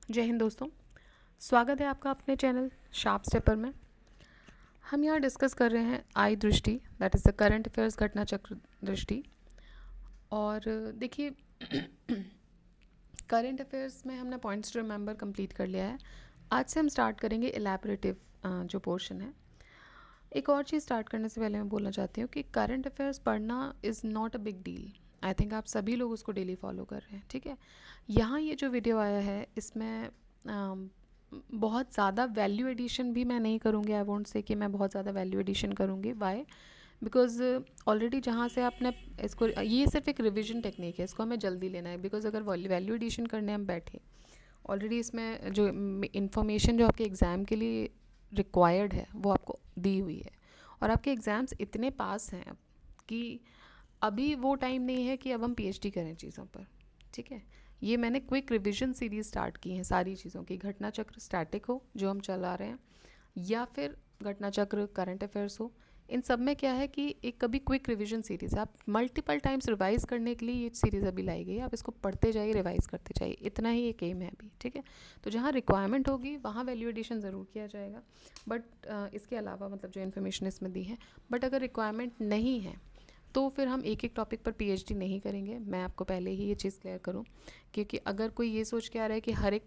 जय हिंद दोस्तों। स्वागत है आपका अपने चैनल शार्प स्टेपर में। हम यहाँ डिस्कस कर रहे हैं आई दृष्टि, that is the current affairs घटना चक्र दृष्टि। और देखिए करंट अफेयर्स में हमने पॉइंट्स टू रिमेंबर कंप्लीट कर लिया है। आज से हम स्टार्ट करेंगे इलेबोरेटिव जो पोर्शन है। एक और चीज़ स्टार्ट करने से पहले मैं बोलना चाहती हूँ कि करंट अफेयर्स पढ़ना is not a big deal. I think आप सभी लोग उसको डेली फॉलो कर रहे हैं, ठीक है। यहाँ ये जो वीडियो आया है इसमें बहुत ज़्यादा वैल्यू एडिशन भी मैं नहीं करूँगी। आई वोंट से कि मैं बहुत ज़्यादा वैल्यू एडिशन करूँगी। वाई? बिकॉज ऑलरेडी जहाँ से आपने इसको, ये सिर्फ एक रिविजन टेक्निक है, इसको हमें जल्दी लेना है। बिकॉज अगर वैल्यू एडिशन करने हम बैठे, ऑलरेडी इसमें जो इन्फॉर्मेशन जो आपके एग्ज़ाम के लिए रिक्वायर्ड है वो आपको दी हुई है। और आपके एग्ज़ाम्स इतने पास हैं अब कि अभी वो टाइम नहीं है कि अब हम पीएचडी करें चीज़ों पर, ठीक है। ये मैंने क्विक रिवीजन सीरीज स्टार्ट की है सारी चीज़ों की, घटना चक्र स्टैटिक हो जो हम चला रहे हैं, या फिर घटना चक्र करंट अफेयर्स हो। इन सब में क्या है कि एक कभी क्विक रिवीजन सीरीज़, आप मल्टीपल टाइम्स रिवाइज करने के लिए ये सीरीज़ अभी लाई गई है। आप इसको पढ़ते जाइए, रिवाइज करते जाइए, इतना ही एक एम है अभी, ठीक है। तो जहाँ रिक्वायरमेंट होगी वहाँ वैल्यू एडिशन ज़रूर किया जाएगा, बट इसके अलावा मतलब जो इन्फॉर्मेशन इसमें दी है, बट अगर रिक्वायरमेंट नहीं है तो फिर हम एक एक टॉपिक पर पीएचडी नहीं करेंगे। मैं आपको पहले ही ये चीज़ क्लियर करूँ, क्योंकि अगर कोई ये सोच के आ रहा है कि हर एक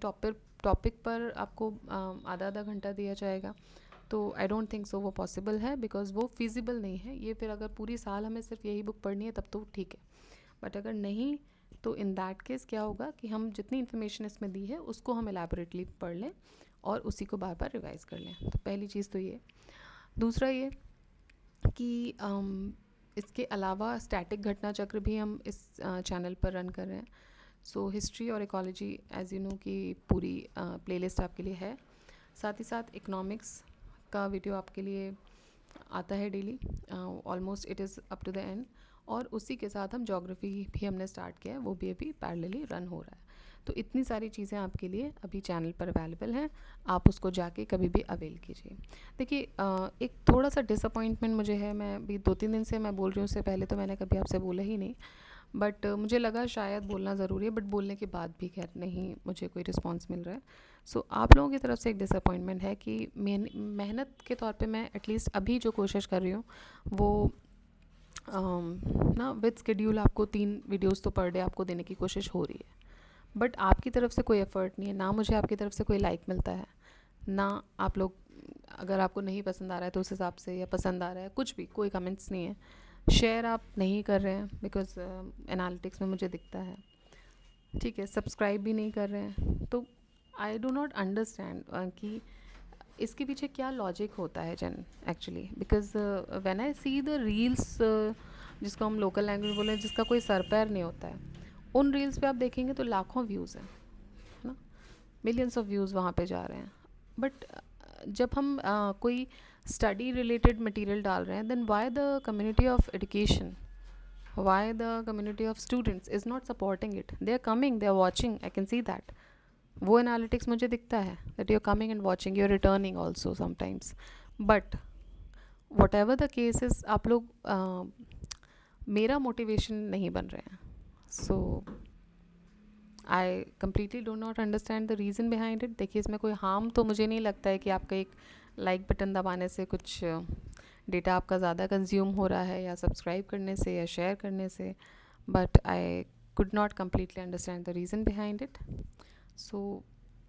टॉपिक पर आपको आधा आधा घंटा दिया जाएगा, तो आई डोंट थिंक सो वो पॉसिबल है, बिकॉज वो फिजिबल नहीं है। ये फिर अगर पूरी साल हमें सिर्फ यही बुक पढ़नी है तब तो ठीक है, बट अगर नहीं तो इन दैट केस क्या होगा कि हम जितनी इन्फॉर्मेशन इसमें दी है उसको हम एलैबोरेटली पढ़ लें और उसी को बार बार रिवाइज़ कर लें। तो पहली चीज़ तो ये। दूसरा ये कि इसके अलावा स्टैटिक घटना चक्र भी हम इस चैनल पर रन कर रहे हैं। सो हिस्ट्री और इकोलॉजी एज यू नो की पूरी प्लेलिस्ट आपके लिए है। साथ ही साथ इकोनॉमिक्स का वीडियो आपके लिए आता है daily, almost it is up to the end. और उसी के साथ हम ज्योग्राफी भी हमने स्टार्ट किया है, वो भी अभी पैरेलली रन हो रहा है। तो इतनी सारी चीज़ें आपके लिए अभी चैनल पर अवेलेबल हैं, आप उसको जाके कभी भी अवेल कीजिए। देखिए एक थोड़ा सा डिसअपॉइंटमेंट मुझे है, मैं अभी 2-3 दिन से मैं बोल रही हूँ, उससे पहले तो मैंने कभी आपसे बोला ही नहीं, बट मुझे लगा शायद बोलना ज़रूरी है, बट बोलने के बाद भी खैर नहीं मुझे कोई रिस्पांस मिल रहा है। सो आप लोगों की तरफ से एक डिसअपॉइंटमेंट है कि मेहनत के तौर पे मैं एटलीस्ट अभी जो कोशिश कर रही हूँ वो ना विद शेड्यूल आपको 3 वीडियोस तो पर डे आपको देने की कोशिश हो रही है, बट आपकी तरफ से कोई एफर्ट नहीं है, ना मुझे आपकी तरफ से कोई लाइक मिलता है, ना आप लोग, अगर आपको नहीं पसंद आ रहा है तो उस हिसाब से, या पसंद आ रहा है, कुछ भी कोई कमेंट्स नहीं है, शेयर आप नहीं कर रहे हैं बिकॉज एनालिटिक्स में मुझे दिखता है, ठीक है, सब्सक्राइब भी नहीं कर रहे हैं। तो आई डो नॉट अंडरस्टैंड कि इसके पीछे क्या लॉजिक होता है जन actually, because when I see the reels, जिसको हम लोकल लैंग्वेज बोले, जिसका कोई सर पैर नहीं होता है, उन रील्स पे आप देखेंगे तो लाखों व्यूज़ हैं, है ना, मिलियंस ऑफ व्यूज़ वहाँ पे जा रहे हैं। बट जब हम कोई स्टडी रिलेटेड मटेरियल डाल रहे हैं, then why the community of education, why the community of students is not supporting it? They are coming, they are watching, I can see that. वो एनालिटिक्स मुझे दिखता है that you are coming and watching, you are returning also sometimes, but whatever the cases आप लोग मेरा motivation नहीं बन रहे हैं। So I completely do not understand the reason behind it. देखिए इसमें कोई हार्म तो मुझे नहीं लगता है कि आपका एक लाइक बटन दबाने से कुछ डेटा आपका ज़्यादा कंज्यूम हो रहा है, या सब्सक्राइब करने से, या शेयर करने से, but I could not completely understand the reason behind it. So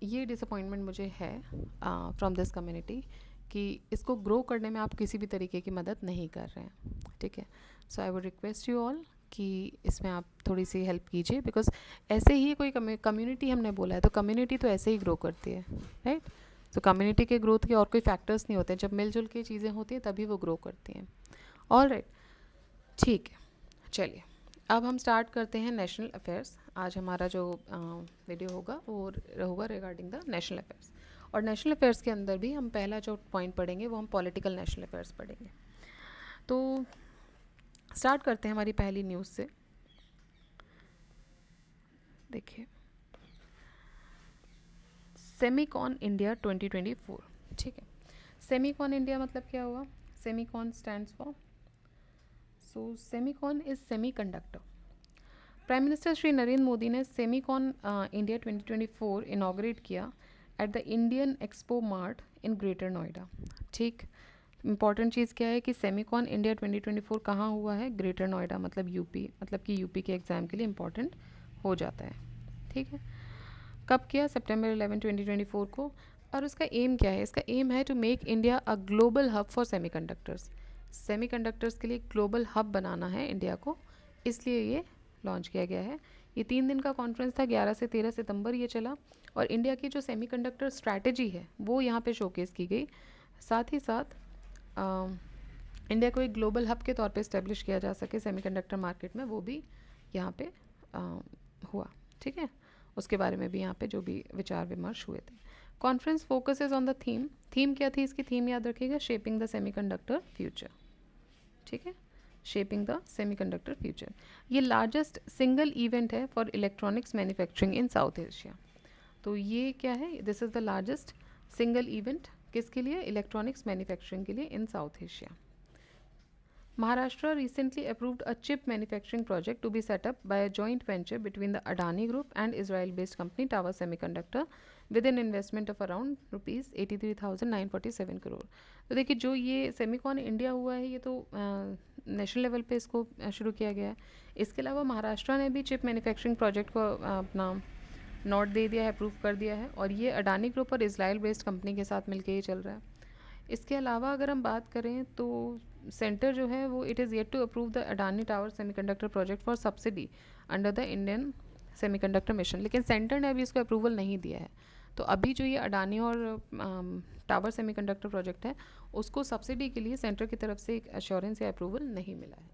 ये डिसअपॉइंटमेंट मुझे है फ्रॉम दिस कम्युनिटी कि इसको ग्रो करने में आप किसी भी तरीके की मदद नहीं कर रहे हैं, ठीक है। So I would request you all कि इसमें आप थोड़ी सी हेल्प कीजिए, बिकॉज ऐसे ही कोई कम्युनिटी हमने बोला है तो कम्युनिटी तो ऐसे ही ग्रो करती है, राइट। तो कम्युनिटी के ग्रोथ के और कोई फैक्टर्स नहीं होते हैं, जब मिलजुल के चीज़ें होती हैं तभी वो ग्रो करती हैं। ऑल राइट, ठीक है, चलिए अब हम स्टार्ट करते हैं नेशनल अफेयर्स। आज हमारा जो वीडियो होगा वो होगा रिगार्डिंग द नेशनल अफेयर्स। और नेशनल अफेयर्स के अंदर भी हम पहला जो पॉइंट पढ़ेंगे वो हम पॉलिटिकल नेशनल अफेयर्स पढ़ेंगे। तो स्टार्ट करते हैं हमारी पहली न्यूज़ से। देखिए, सेमीकॉन इंडिया 2024, ठीक है। सेमीकॉन इंडिया मतलब क्या हुआ? Semicon stands for, so Semicon is semiconductor. Prime minister Shri Narendra Modi ने सेमीकॉन इंडिया 2024 इनाग्रेट किया at the Indian expo mart in greater Noida. ठीक, इंपॉर्टेंट चीज़ क्या है कि सेमीकॉन इंडिया 2024 कहाँ हुआ है? ग्रेटर नोएडा, मतलब यूपी, मतलब कि यूपी के एग्ज़ाम के लिए इंपॉर्टेंट हो जाता है। ठीक है, कब किया? सितंबर 11 2024 को। और उसका एम क्या है? इसका एम है to make India a global hub for semiconductors. Semiconductors के लिए ग्लोबल हब बनाना है इंडिया को, इसलिए ये लॉन्च किया गया है। ये 3 दिन का कॉन्फ्रेंस था, 11 से 13 सितंबर ये चला। और इंडिया की जो सेमीकंडक्टर स्ट्रैटेजी है वो यहाँ पे शोकेस की गई। साथ ही साथ इंडिया को एक ग्लोबल हब के तौर पे इस्टेब्लिश किया जा सके सेमीकंडक्टर मार्केट में, वो भी यहाँ पे हुआ। ठीक है, उसके बारे में भी यहाँ पे जो भी विचार विमर्श हुए थे। Conference focuses on the theme क्या थी? इसकी थीम याद रखिएगा, शेपिंग द सेमीकंडक्टर फ्यूचर। ठीक है, शेपिंग द सेमीकंडक्टर फ्यूचर। ये लार्जेस्ट सिंगल इवेंट है for electronics manufacturing in South Asia. तो ये क्या है? This is the largest single event किसके लिए? इलेक्ट्रॉनिक्स मैन्युफैक्चरिंग के लिए in South Asia. Maharashtra recently approved a chip manufacturing project to be set up by a joint venture between the Adani Group and Israel-based company Tower Semiconductor with an investment of around rupees 83,947 crore. तो देखिए, जो ये Semicon India हुआ है, ये तो national level पे इसको शुरू किया गया है। इसके अलावा महाराष्ट्र ने भी चिप मैन्युफैक्चरिंग प्रोजेक्ट को अपना नोट दे दिया है, अप्रूव कर दिया है, और ये अडानी ग्रुप और इसराइल बेस्ड कंपनी के साथ मिलकर ये चल रहा है। इसके अलावा अगर हम बात करें तो सेंटर जो है वो it is yet to approve the Adani tower semiconductor project for subsidy under the Indian semiconductor mission, लेकिन सेंटर ने अभी इसको अप्रूवल नहीं दिया है। तो अभी जो ये अडानी और टावर सेमीकंडक्टर प्रोजेक्ट है, उसको सब्सिडी के लिए सेंटर की तरफ से एक एश्योरेंस या अप्रूवल नहीं मिला है।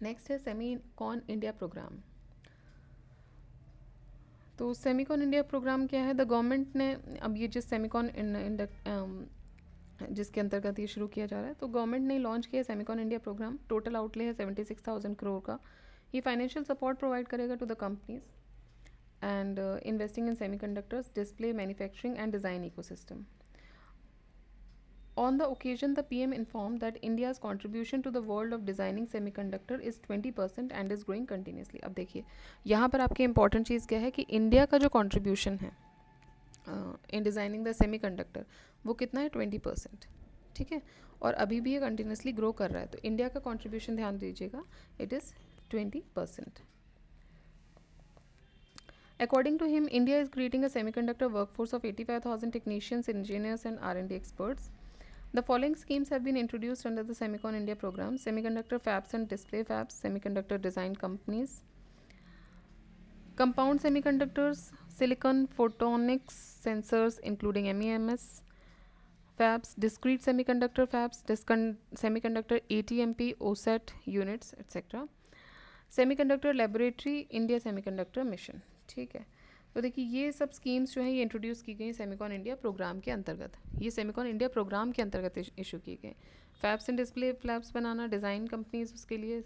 नेक्स्ट है सेमीकॉन इंडिया प्रोग्राम। तो सेमिकॉन इंडिया प्रोग्राम क्या है? द गवर्नमेंट ने अब ये जिस सेमिकॉन जिसके अंतर्गत ये शुरू किया जा रहा है, तो गवर्नमेंट ने लॉन्च किया Semicon India programme. Total outlay है 76,000 करोड़ का। ये फाइनेंशियल सपोर्ट प्रोवाइड करेगा to the companies and investing in semiconductors, display, manufacturing and design ecosystem. On the occasion, the PM informed that India's contribution to the world of designing semiconductor is 20% and is growing continuously. अब देखिए, यहाँ पर आपकी important चीज़ क्या है कि India का जो कंट्रीब्यूशन है इन डिज़ाइनिंग द सेमीकंडक्टर, वो कितना है? 20%। ठीक है, और अभी भी ये कंटिन्यूसली ग्रो कर रहा है। तो इंडिया का कंट्रीब्यूशन ध्यान दीजिएगा, it is 20%. According to him, India is creating a semiconductor workforce of 85,000 technicians, engineers and R&D experts. The following schemes have been introduced under the Semicon India program: semiconductor fabs and display fabs, semiconductor design companies, compound semiconductors, silicon photonics sensors including MEMS fabs, discrete semiconductor fabs, semiconductor ATMP, OSAT units, etc. Semiconductor laboratory, India Semiconductor mission. ठीक है, तो देखिए ये सब schemes जो हैं ये introduce की गई सेमिकॉन इंडिया प्रोग्राम के अंतर्गत। ये सेमिकॉन इंडिया प्रोग्राम के अंतर्गत इशू किए गए। फैब्स एंड डिस्प्ले फ्लैब्स बनाना, डिज़ाइन कंपनीज उसके लिए,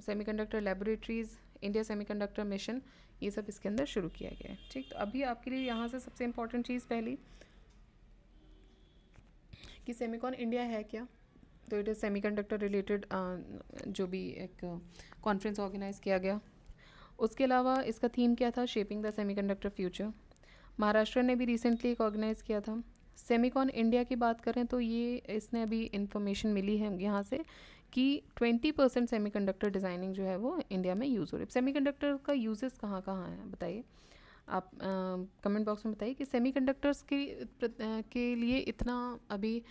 semiconductor laboratories, India semiconductor mission, ये सब इसके अंदर शुरू किया गया है। ठीक, तो अभी आपके लिए यहाँ से सबसे इम्पॉर्टेंट चीज़ पहली कि सेमिकॉन इंडिया है क्या। तो इट इज़ सेमीकंडक्टर रिलेटेड जो भी एक कॉन्फ्रेंस ऑर्गेनाइज किया गया। उसके अलावा इसका थीम क्या था? Shaping the semiconductor future. Maharashtra ने भी रिसेंटली एक ऑर्गेनाइज किया था। सेमिकॉन इंडिया की बात करें तो ये इसने अभी इंफॉर्मेशन मिली है यहाँ से कि 20% सेमीकंडक्टर डिज़ाइनिंग जो है वो इंडिया में यूज़ हो रही है। सेमीकंडक्टर का यूजेस कहाँ कहाँ है बताइए आप, कमेंट बॉक्स में बताइए कि सेमीकंडक्टर्स के लिए इतना अभी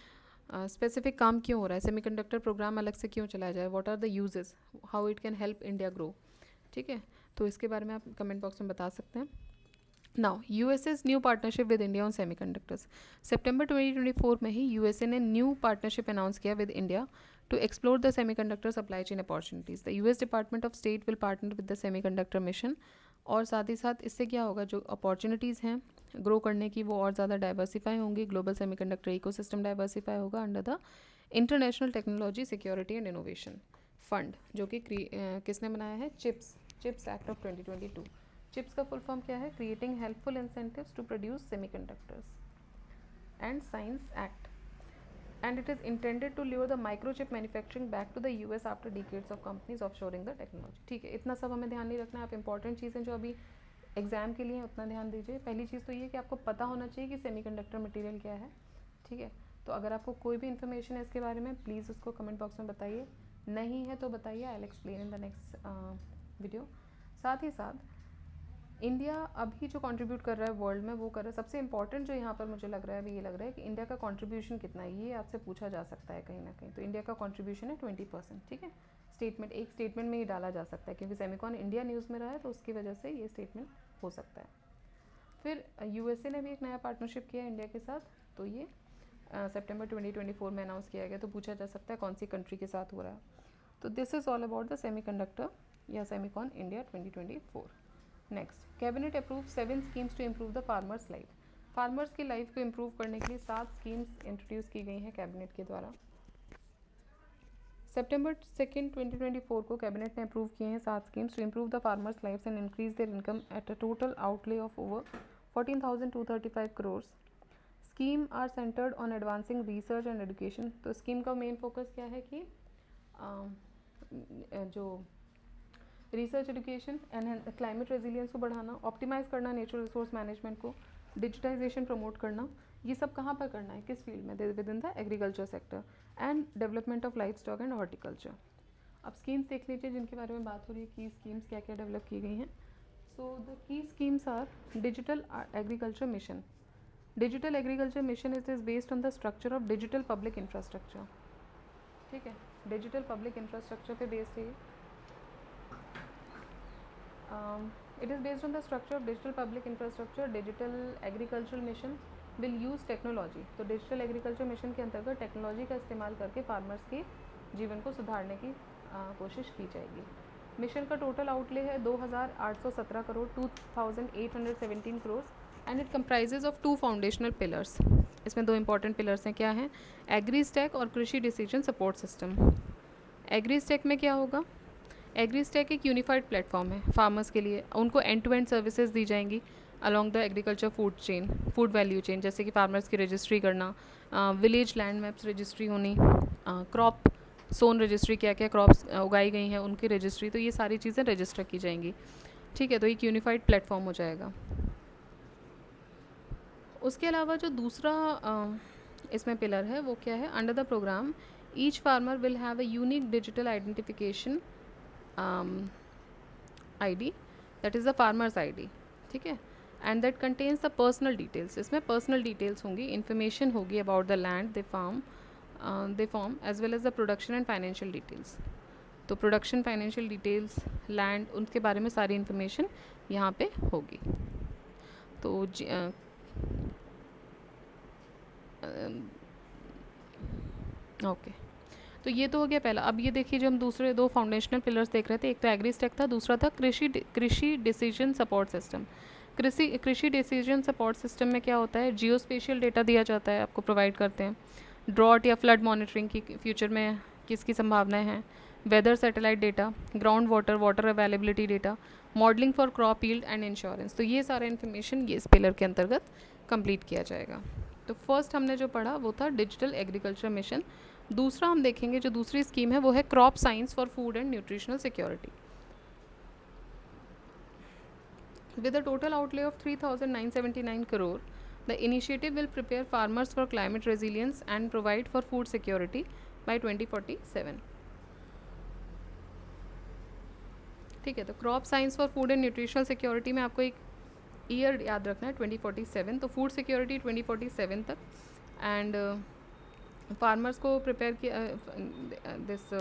स्पेसिफिक काम क्यों हो रहा है, सेमीकंडक्टर प्रोग्राम अलग से क्यों चलाया जाए, what are the uses, how it can help India grow. ठीक है, तो इसके बारे में आप कमेंट बॉक्स में बता सकते हैं। Now USA's new partnership with India on semiconductors. सितंबर 2024 में ही यूएसए ने न्यू पार्टनरशिप अनाउंस किया with India to explore the semiconductor supply chain opportunities. The US department of state will partner with the semiconductor mission. और साथ ही साथ इससे क्या होगा, जो अपॉर्चुनिटीज़ हैं ग्रो करने की वो और ज़्यादा डाइवर्सिफाई होंगी। ग्लोबल सेमीकंडक्टर इकोसिस्टम डाइवर्सिफाई होगा under the international technology security and innovation fund, जो कि किसने बनाया है? Chips act of 2022। चिप्स का फुल फॉर्म क्या है? Creating helpful incentives to produce semiconductors and science act. and it is intended to lure the microchip manufacturing back to the US after decades of companies offshoring the technology. ठीक है, इतना सब हमें ध्यान नहीं रखना है. आप इंपॉर्टेंट चीज़ें जो अभी एग्जाम के लिए हैं उतना ध्यान दीजिए. पहली चीज़ तो ये कि आपको पता होना चाहिए कि सेमीकंडक्टर मटेरियल क्या है. ठीक है, तो अगर आपको कोई भी इन्फॉर्मेशन है इसके बारे में प्लीज़ उसको कमेंट बॉक्स में बताइए. नहीं है तो बताइए, I will explain in the next video. साथ ही साथ इंडिया अभी जो कंट्रीब्यूट कर रहा है वर्ल्ड में वो कर रहा है. सबसे इंपॉर्टेंट जो यहाँ पर मुझे लग रहा है अभी ये लग रहा है कि इंडिया का कंट्रीब्यूशन कितना है, ये आपसे पूछा जा सकता है कहीं ना कहीं. तो इंडिया का कंट्रीब्यूशन है 20%. ठीक है, स्टेटमेंट एक स्टेटमेंट में ही डाला जा सकता है क्योंकि सेमिकॉन इंडिया न्यूज़ में रहा है तो उसकी वजह से ये स्टेटमेंट हो सकता है. फिर यूएसए ने भी एक नया पार्टनरशिप किया इंडिया के साथ, तो ये सितंबर 2024 में अनाउंस किया गया. तो पूछा जा सकता है कौन सी कंट्री के साथ हो रहा है. तो this is all about the semiconductor या Semicon India 2024. Next, cabinet approve 7 schemes to improve the farmers life. Farmers की लाइफ को इम्प्रूव करने के लिए 7 स्कीम्स इंट्रोड्यूस की गई हैं कैबिनेट के द्वारा. सितंबर 2 2024 को कैबिनेट ने अप्रूव किए हैं 7 schemes to improve the farmers life and increase their income at a total outlay of over 14,235 crores. Scheme are centred on advancing research and education. तो स्कीम का मेन फोकस क्या है कि जो research education and climate resilience को बढ़ाना, optimise करना natural resource management को, डिजिटाइजेशन प्रमोट करना, ये सब कहाँ पर करना है, किस फील्ड में, with in the agriculture sector and development of life stock and horticulture. अब स्कीम्स देख लीजिए जिनके बारे में बात हो रही है कि स्कीम्स क्या क्या डेवलप की गई हैं. So the key schemes are digital agriculture mission. Digital agriculture mission is based on the structure of digital public infrastructure. ठीक है, डिजिटल पब्लिक इंफ्रास्ट्रक्चर पे बेस्ड है. It is based on the structure of digital public infrastructure. Digital agricultural mission will use technology. तो digital agriculture mission के अंतर्गत technology का इस्तेमाल करके फार्मर्स के जीवन को सुधारने की कोशिश की जाएगी. मिशन का टोटल आउटले है 2,817 crore 2,817 crore and it comprises of 2 foundational pillars. इसमें 2 इंपॉर्टेंट पिलर्स हैं. क्या हैं? एग्री स्टैक और कृषि decision support system. Agri stack में क्या होगा? एग्री स्टैक एक यूनिफाइड प्लेटफॉर्म है फार्मर्स के लिए. उनको एंड टू एंड सर्विसेज दी जाएंगी along the agriculture food chain, food value chain, जैसे कि फार्मर्स की रजिस्ट्री करना, विलेज लैंड मैप्स रजिस्ट्री होनी, क्रॉप सोन रजिस्ट्री, क्या क्या क्रॉप्स उगाई गई हैं उनकी रजिस्ट्री. तो ये सारी चीज़ें रजिस्टर की जाएंगी. ठीक है, तो एक यूनिफाइड प्लेटफॉर्म हो जाएगा. उसके अलावा जो दूसरा इसमें पिलर है वो क्या है? Under the programme each farmer will have a unique digital identification ID, that is the farmer's ID. ठीक है, and that contains the personal details. इसमें personal details होंगी, information होगी about the land they farm as well as the production and financial details. तो production, financial details, land, उनके बारे में सारी information यहाँ पे होगी. तो ओके, तो ये तो हो गया पहला. अब ये देखिए जो हम दूसरे 2 फाउंडेशनल पिलर्स देख रहे थे, एक तो एग्री स्टैक था, दूसरा था कृषि डिसीजन सपोर्ट सिस्टम. कृषि डिसीजन सपोर्ट सिस्टम में क्या होता है? जियो स्पेशियल डेटा दिया जाता है, आपको प्रोवाइड करते हैं. ड्रॉट या फ्लड मॉनिटरिंग की फ्यूचर में किसकी संभावनाएं हैं, weather satellite data, ground water availability data, modelling for crop yield and insurance. तो ये सारा इन्फॉर्मेशन ये इस पिलर के अंतर्गत कंप्लीट किया जाएगा. तो फर्स्ट हमने जो पढ़ा वो था डिजिटल एग्रीकल्चर मिशन. दूसरा हम देखेंगे जो दूसरी स्कीम है वो है crop science for food and nutritional security. With a total outlay of 3,979 crore, the initiative will prepare farmers for climate resilience and provide for food security by 2047. ठीक है, तो crop science for food and nutritional security में आपको एक year याद रखना है 2047. तो फूड सिक्योरिटी 2047 तक एंड फार्मर्स को प्रिपेयर किया. दिस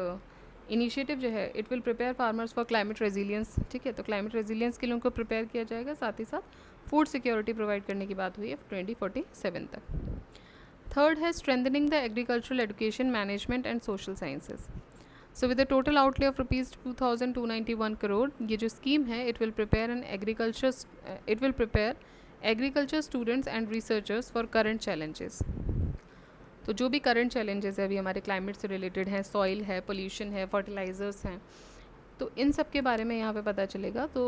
इनिशिएटिव जो है it will prepare farmers for climate resilience. ठीक है, तो क्लाइमेट रेजिलियंस के लिए उनको प्रिपेयर किया जाएगा. साथ ही साथ फूड सिक्योरिटी प्रोवाइड करने की बात हुई है 2047 तक. थर्ड है strengthening the agricultural education management and social sciences. So with a total outlay of ₹2,291 crore, ये जो स्कीम है it will prepare agriculture students and researchers for current challenges. तो जो भी करंट चैलेंजेस है अभी हमारे क्लाइमेट से रिलेटेड हैं, सॉइल है, पोल्यूशन है, फर्टिलाइजर्स हैं, तो इन सब के बारे में यहाँ पे पता चलेगा। तो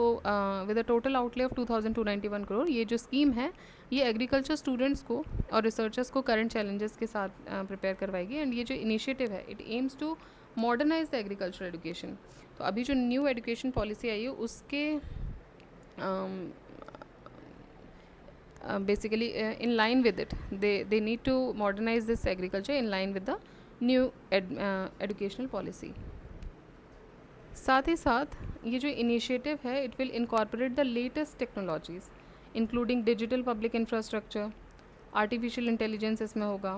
with a total outlay of 2291 crore, ये जो स्कीम है ये एग्रीकल्चर स्टूडेंट्स को और रिसर्चर्स को करंट चैलेंजेस के साथ प्रिपेयर करवाएगी। एंड ये जो इनिशिएटिव है it aims to modernise the agriculture education. तो अभी जो न्यू एजुकेशन पॉलिसी आई है उसके basically in line with it, they need to modernize this agriculture in line with the new educational policy. साथ ही साथ ये जो इनिशिएटिव है it will incorporate the latest technologies including digital public infrastructure, artificial intelligence इसमें होगा,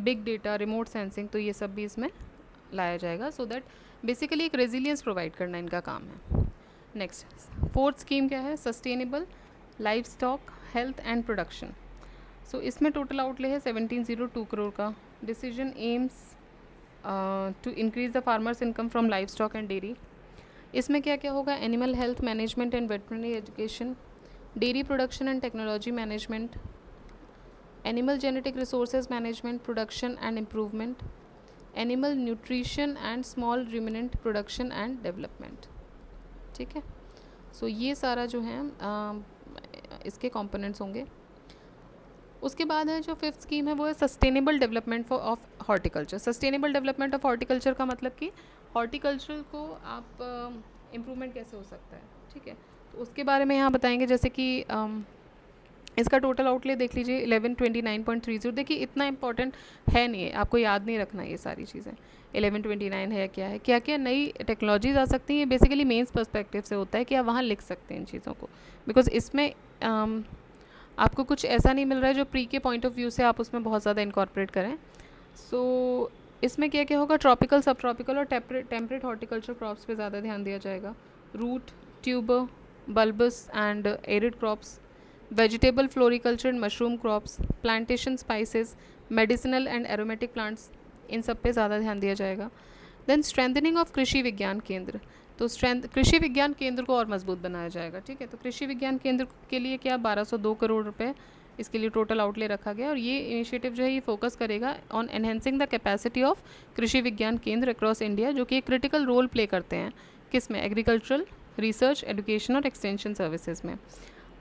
big data, remote sensing, तो ये सब भी इसमें लाया जाएगा। सो दैट बेसिकली एक रेजिलियंस प्रोवाइड करना इनका काम है। नेक्स्ट, फोर्थ स्कीम क्या है? Sustainable livestock health and production. So इसमें टोटल आउटले है 1702 करोड़ का। Decision aims to increase the farmers income from livestock and dairy. इसमें क्या क्या होगा? Animal health management and veterinary education, dairy production and technology management, animal genetic resources management, production and improvement, animal nutrition and small ruminant production and development. ठीक है, सो ये सारा जो है इसके कंपोनेंट्स होंगे। उसके बाद है जो फिफ्थ स्कीम है वो है sustainable development of horticulture. Sustainable development of horticulture का मतलब कि हॉर्टिकल्चर को आप इम्प्रूवमेंट कैसे हो सकता है। ठीक है, तो उसके बारे में यहाँ बताएंगे। जैसे कि इसका टोटल आउटले देख लीजिए 1129.30। देखिए इतना इंपॉर्टेंट है नहीं है, आपको याद नहीं रखना ये सारी चीज़ें। 1129 है, क्या है, क्या क्या नई टेक्नोलॉजीज आ सकती हैं, बेसिकली मेंस पर्सपेक्टिव से होता है कि आप वहाँ लिख सकते हैं इन चीज़ों को, बिकॉज इसमें आपको कुछ ऐसा नहीं मिल रहा है जो प्री के पॉइंट ऑफ व्यू से आप उसमें बहुत ज़्यादा इनकॉर्पोरेट करें। सो इसमें क्या क्या होगा? ट्रॉपिकल, सब ट्रॉपिकल और टेम्परेट हॉर्टिकल्चर क्रॉप्स पे ज़्यादा ध्यान दिया जाएगा। Root, tuber, bulbs and arid crops, vegetable floriculture and mushroom crops, plantation spices, medicinal and aromatic plants, इन सब पे ज़्यादा ध्यान दिया जाएगा। Then strengthening of Krishi Vigyan केंद्र। तो कृषि विज्ञान केंद्र को और मजबूत बनाया जाएगा। ठीक है, तो कृषि विज्ञान केंद्र के लिए क्या 1202 करोड़ रुपए इसके लिए टोटल आउटले रखा गया। और ये इनिशिएटिव जो है ये फोकस करेगा on enhancing the capacity of Krishi Vigyan केंद्र अक्रॉस इंडिया, जो कि एक क्रिटिकल रोल प्ले करते हैं किस में? एग्रीकल्चरल रिसर्च, एजुकेशन और एक्सटेंशन सर्विसेज में।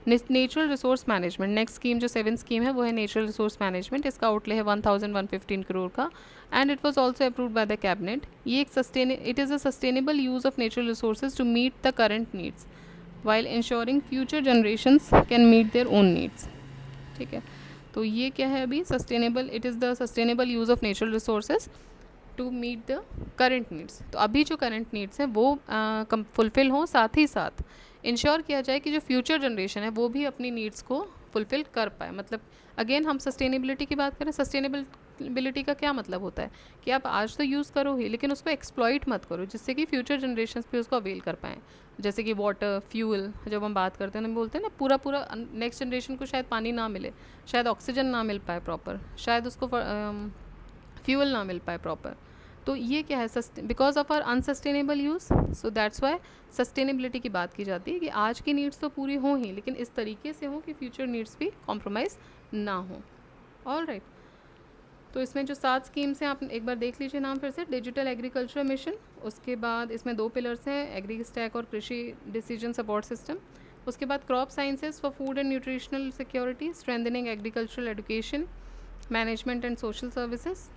Natural resource management, next scheme जो 7th स्कीम है वो है नेचुरल रिसोर्स मैनेजमेंट। इसका आउटले है 1115 करोड़ का and it was also approved by the cabinet. ये एक it is a sustainable use of natural resources to meet the current needs while ensuring future generations can meet their own needs. ठीक है, तो ये क्या है अभी? Sustainable, it is the sustainable use of natural resources to meet the current needs. तो अभी जो करंट नीड्स हैं वो फुलफ़िल हों, साथ ही साथ इंश्योर किया जाए कि जो फ्यूचर जनरेशन है वो भी अपनी नीड्स को फुलफ़िल कर पाए। मतलब अगेन हम सस्टेनेबिलिटी की बात करें, सस्टेनेबिलिटी का क्या मतलब होता है कि आप आज तो यूज़ करो ही, लेकिन उसको एक्सप्लॉइट मत करो जिससे कि फ्यूचर जनरेशन्स भी उसको अवेल कर पाएँ। जैसे कि वाटर, फ्यूल, जब हम बात करते हैं हम बोलते हैं ना पूरा नेक्स्ट जनरेशन को शायद पानी ना मिले, शायद ऑक्सीजन ना मिल पाए प्रॉपर, शायद उसको फ्यूल ना मिल पाए प्रॉपर। तो ये क्या है? Because of our unsustainable use, so that's why sustainability की बात की जाती है कि आज की नीड्स तो पूरी हों ही, लेकिन इस तरीके से हों कि फ्यूचर नीड्स भी कॉम्प्रोमाइज़ ना हो। ऑल राइट, तो इसमें जो 7 स्कीम्स हैं आप एक बार देख लीजिए नाम फिर से। डिजिटल एग्रीकल्चर मिशन, उसके बाद इसमें 2 पिलर्स हैं, एग्री स्टैक और कृषि डिसीजन सपोर्ट सिस्टम। उसके बाद crop sciences for food and nutritional security, strengthening agricultural education, management and social services,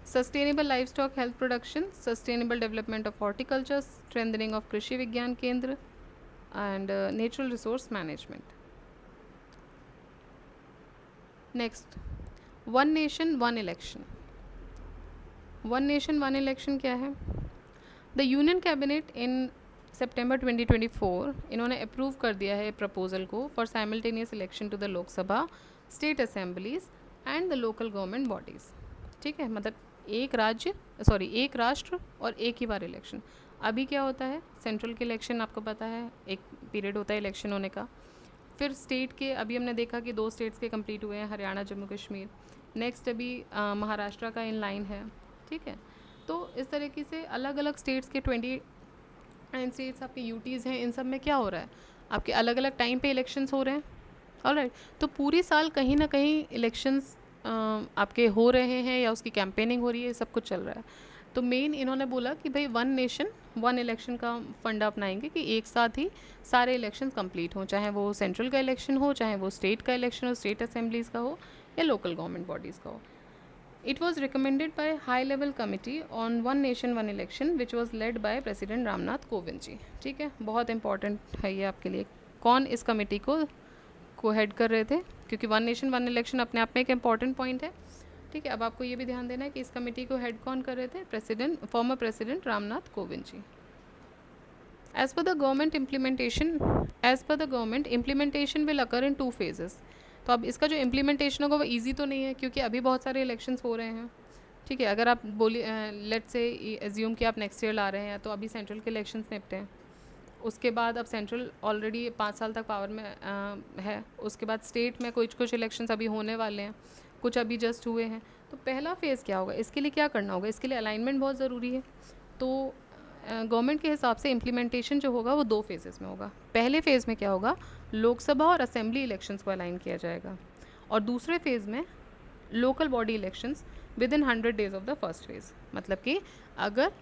sustainable livestock health production, sustainable development of horticulture, strengthening of Krishi Vigyan Kendra and natural resource management. Next, one nation one election. One nation one election क्या है? The union cabinet in सितंबर 2024 इन्होंने approve कर दिया है proposal को for simultaneous election to the Lok Sabha, state assemblies and the local government bodies. ठीक है, मतलब एक राष्ट्र और एक ही बार इलेक्शन। अभी क्या होता है? सेंट्रल के इलेक्शन आपको पता है, एक पीरियड होता है इलेक्शन होने का। फिर स्टेट के अभी हमने देखा कि 2 स्टेट्स के कंप्लीट हुए हैं, हरियाणा, जम्मू कश्मीर। नेक्स्ट अभी महाराष्ट्र का इन लाइन है। ठीक है, तो इस तरीके से अलग अलग स्टेट्स के 29 स्टेट्स आपके यूटीज़ हैं, इन सब में क्या हो रहा है? आपके अलग अलग टाइम पे इलेक्शंस हो रहे हैं। ऑलराइट, तो पूरी साल कहीं ना कहीं इलेक्शंस आपके हो रहे हैं या उसकी कैंपेनिंग हो रही है, सब कुछ चल रहा है। तो मेन इन्होंने बोला कि भाई वन नेशन वन इलेक्शन का फंडा अपनाएंगे कि एक साथ ही सारे इलेक्शन कंप्लीट हों, चाहे वो सेंट्रल का इलेक्शन हो, चाहे वो स्टेट का इलेक्शन हो, स्टेट असेंबलीज़ का हो या लोकल गवर्नमेंट बॉडीज़ का हो. It was recommended by high level committee on one nation one election which was led by President Ramnath Kovind जी. ठीक है, बहुत इंपॉर्टेंट है ये आपके लिए. कौन इस कमेटी को हेड कर रहे थे, क्योंकि वन नेशन वन इलेक्शन अपने आप में एक इम्पॉर्टेंट पॉइंट है. ठीक है, अब आपको ये भी ध्यान देना है कि इस कमेटी को हेड कौन कर रहे थे, former president Ramnath Kovind ji. As per the government implementation will occur in 2 phases. तो अब इसका जो इम्प्लीमेंटेशन होगा वो ईजी तो नहीं है, क्योंकि अभी बहुत सारे इलेक्शंस हो रहे हैं. ठीक है, अगर आप बोलिए लेट से एज्यूम कि आप नेक्स्ट ईयर ला रहे हैं, तो अभी सेंट्रल के इलेक्शंस निपटे हैं. उसके बाद अब सेंट्रल ऑलरेडी 5 साल तक पावर में है. उसके बाद स्टेट में कुछ इलेक्शंस अभी होने वाले हैं, कुछ अभी जस्ट हुए हैं. तो पहला फेज़ क्या होगा, इसके लिए क्या करना होगा, इसके लिए अलाइनमेंट बहुत ज़रूरी है. तो गवर्नमेंट के हिसाब से इम्प्लीमेंटेशन जो होगा वो 2 फेजेस में होगा. पहले फ़ेज़ में क्या होगा, लोकसभा और असेंबली इलेक्शंस को अलाइन किया जाएगा, और दूसरे फेज़ में local body elections with in 100 days of the first phase. मतलब कि अगर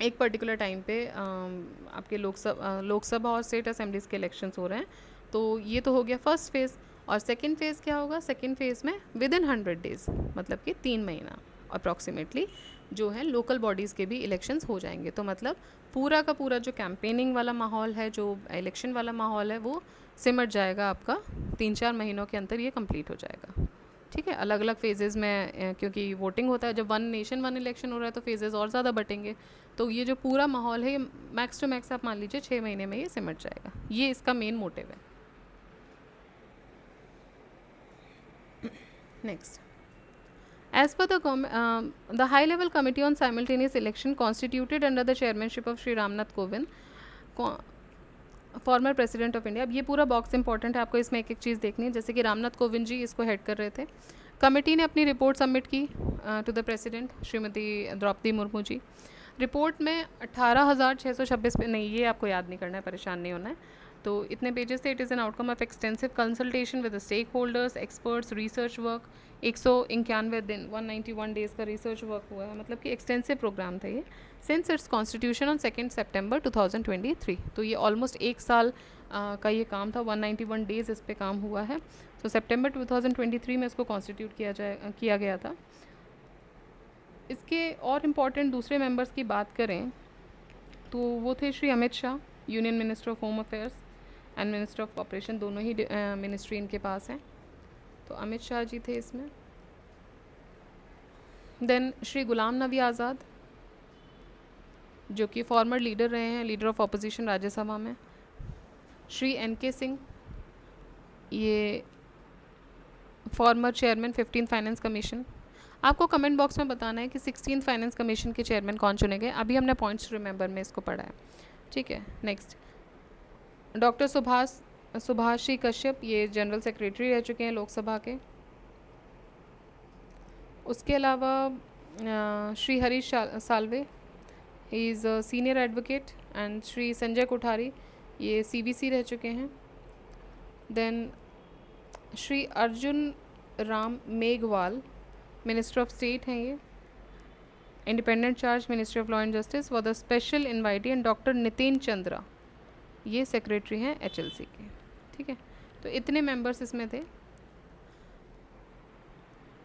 एक पर्टिकुलर टाइम पे आपके लोकसभा और स्टेट असेंबलीज़ के इलेक्शंस हो रहे हैं, तो ये तो हो गया फर्स्ट फेज़. और सेकेंड फेज़ क्या होगा, सेकेंड फेज़ में विद इन 100 डेज़ मतलब कि 3 महीना अप्रॉक्सीमेटली जो है लोकल बॉडीज़ के भी इलेक्शंस हो जाएंगे. तो मतलब पूरा का पूरा जो कैंपेनिंग वाला माहौल है, जो इलेक्शन वाला माहौल है, वो सिमट जाएगा आपका. 3-4 महीनों के अंदर ये कंप्लीट हो जाएगा. ठीक है, अलग अलग फेजेज़ में क्योंकि वोटिंग होता है, जब वन नेशन वन इलेक्शन हो रहा है तो फेजेज़ और ज़्यादा बटेंगे. तो ये जो पूरा माहौल है, ये मैक्स टू मैक्स आप मान लीजिए 6 महीने में ये सिमट जाएगा. ये इसका मेन मोटिव है. Next, as per the high level committee on simultaneous election constituted under the chairmanship of Shri Ramnath Kovind, former president of India. अब ये पूरा बॉक्स इंपॉर्टेंट है, आपको इसमें एक एक चीज़ देखनी है. जैसे कि रामनाथ कोविंद जी इसको हेड कर रहे थे. कमेटी ने अपनी रिपोर्ट सबमिट की to the president Shrimati Draupadi Murmu ji. Report में 18,626 पे, नहीं ये आपको याद नहीं करना है, परेशान नहीं होना है. तो इतने पेजेस थे. It is an outcome of extensive consultation with the stakeholders, experts, research work. 191 दिन 191 डेज़ का रिसर्च वर्क हुआ है, मतलब कि एक्सटेंसिव प्रोग्राम था ये. सिंस इट्स कॉन्स्टिट्यूशन ऑन 2 सितंबर 2023. तो ये ऑलमोस्ट 1 साल का ये काम था. 191 डेज़ इस पे काम हुआ है. तो सितंबर 2023 में इसको कॉन्स्टिट्यूट किया गया था. इसके और इम्पॉर्टेंट दूसरे मेंबर्स की बात करें तो वो थे Shri Amit Shah, union minister of home affairs and minister of operation, दोनों ही मिनिस्ट्री इनके पास हैं. तो अमित शाह जी थे इसमें. देन श्री गुलाम नबी आज़ाद, जो कि फॉर्मर लीडर रहे हैं, लीडर ऑफ अपोजिशन राज्यसभा में. श्री NK सिंह, ये former chairman 15th finance commission. आपको कमेंट बॉक्स में बताना है कि 16th फाइनेंस कमीशन के चेयरमैन कौन चुने गए. अभी हमने पॉइंट्स रिमेंबर में इसको पढ़ा है. ठीक है, नेक्स्ट डॉक्टर सुभाष कश्यप, ये जनरल सेक्रेटरी रह चुके हैं लोकसभा के. उसके अलावा Shri Harish Salve, he is senior advocate. And Shri Sanjay Kothari, ये CVC रह चुके हैं. Then Shri Arjun Ram Meghwal, minister of state हैं ये. Independent charge ministry of law and justice for the special invitee. And doctor Nitin Chandra, ये सेक्रेटरी हैं HLC के. ठीक है, तो इतने मेंबर्स इसमें थे.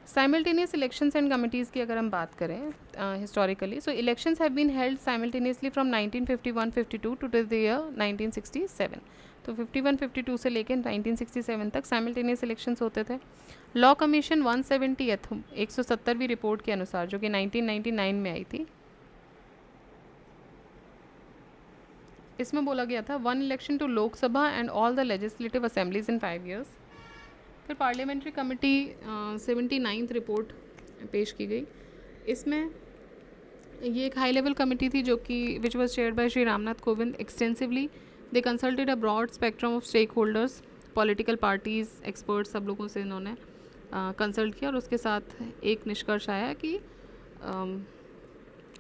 साइमल्टेनियस इलेक्शंस एंड कमिटीज़ की अगर हम बात करें historically, so elections have been held simultaneously from 1951-52 to the year 1967. तो 51-52 से लेकर 1967 तक साइमल्टेनियस इलेक्शंस होते थे. लॉ कमीशन 170वीं रिपोर्ट के अनुसार, जो कि 1999 में आई थी, इसमें बोला गया था 1 election to Lok Sabha and all the legislative assemblies in 5 years. फिर पार्लियामेंट्री कमेटी 79th रिपोर्ट पेश की गई. इसमें ये एक हाई लेवल कमेटी थी जो कि which was chaired by Shri Ramnath Kovind. Extensively they consulted a broad spectrum of stakeholders, political parties, experts, सब लोगों से इन्होंने कंसल्ट किया. और उसके साथ एक निष्कर्ष आया कि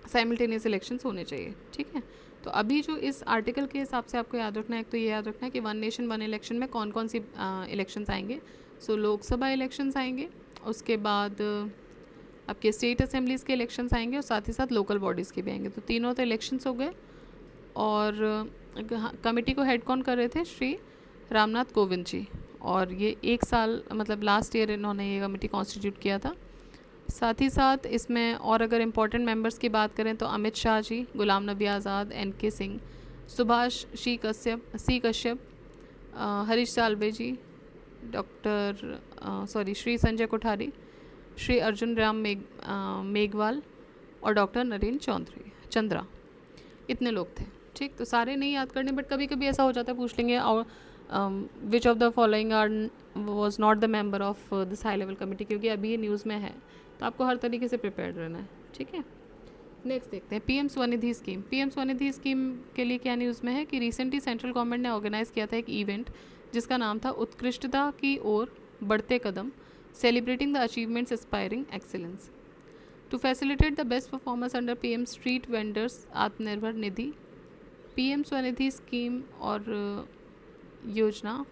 साइमल्टेनियस इलेक्शंस होने चाहिए. ठीक है, तो अभी जो इस आर्टिकल के हिसाब से आपको याद रखना है, एक तो ये याद रखना है कि 1 नेशन 1 इलेक्शन में कौन कौन सी इलेक्शंस आएंगे. सो लोकसभा इलेक्शंस आएंगे, उसके बाद आपके स्टेट असेंबलीज़ के इलेक्शंस आएंगे और साथ ही साथ लोकल बॉडीज़ के भी आएंगे। तो तीनों तो इलेक्शंस हो गए। और कमेटी को हेड कौन कर रहे थे? श्री रामनाथ कोविंद जी। और ये 1 साल मतलब लास्ट ईयर इन्होंने ये कमेटी कॉन्स्टिट्यूट किया था। साथ ही साथ इसमें और अगर इम्पोर्टेंट मेंबर्स की बात करें तो अमित शाह जी, गुलाम नबी आज़ाद, NK सिंह, सुभाष सी कश्यप, हरीश साल्वे जी, श्री संजय कोठारी, श्री अर्जुन राम मेघवाल और डॉक्टर नरेंद्र चंद्रा, इतने लोग थे। ठीक, तो सारे नहीं याद करने, बट कभी कभी ऐसा हो जाता है, पूछ लेंगे और which of the following are was not the member of this high level committee, क्योंकि अभी ये न्यूज़ में है, तो आपको हर तरीके से प्रिपेयर रहना है। ठीक है, नेक्स्ट देखते हैं PM Svanidhi scheme. PM Svanidhi scheme के लिए क्या न्यूज़ में है कि रिसेंटली सेंट्रल गवर्नमेंट ने ऑर्गेनाइज किया था एक इवेंट जिसका नाम था उत्कृष्टता की ओर बढ़ते कदम, celebrating the achievements aspiring excellence to facilitate the best performance under PM street vendors Atmanirbhar Nidhi. PM Svanidhi scheme और योजना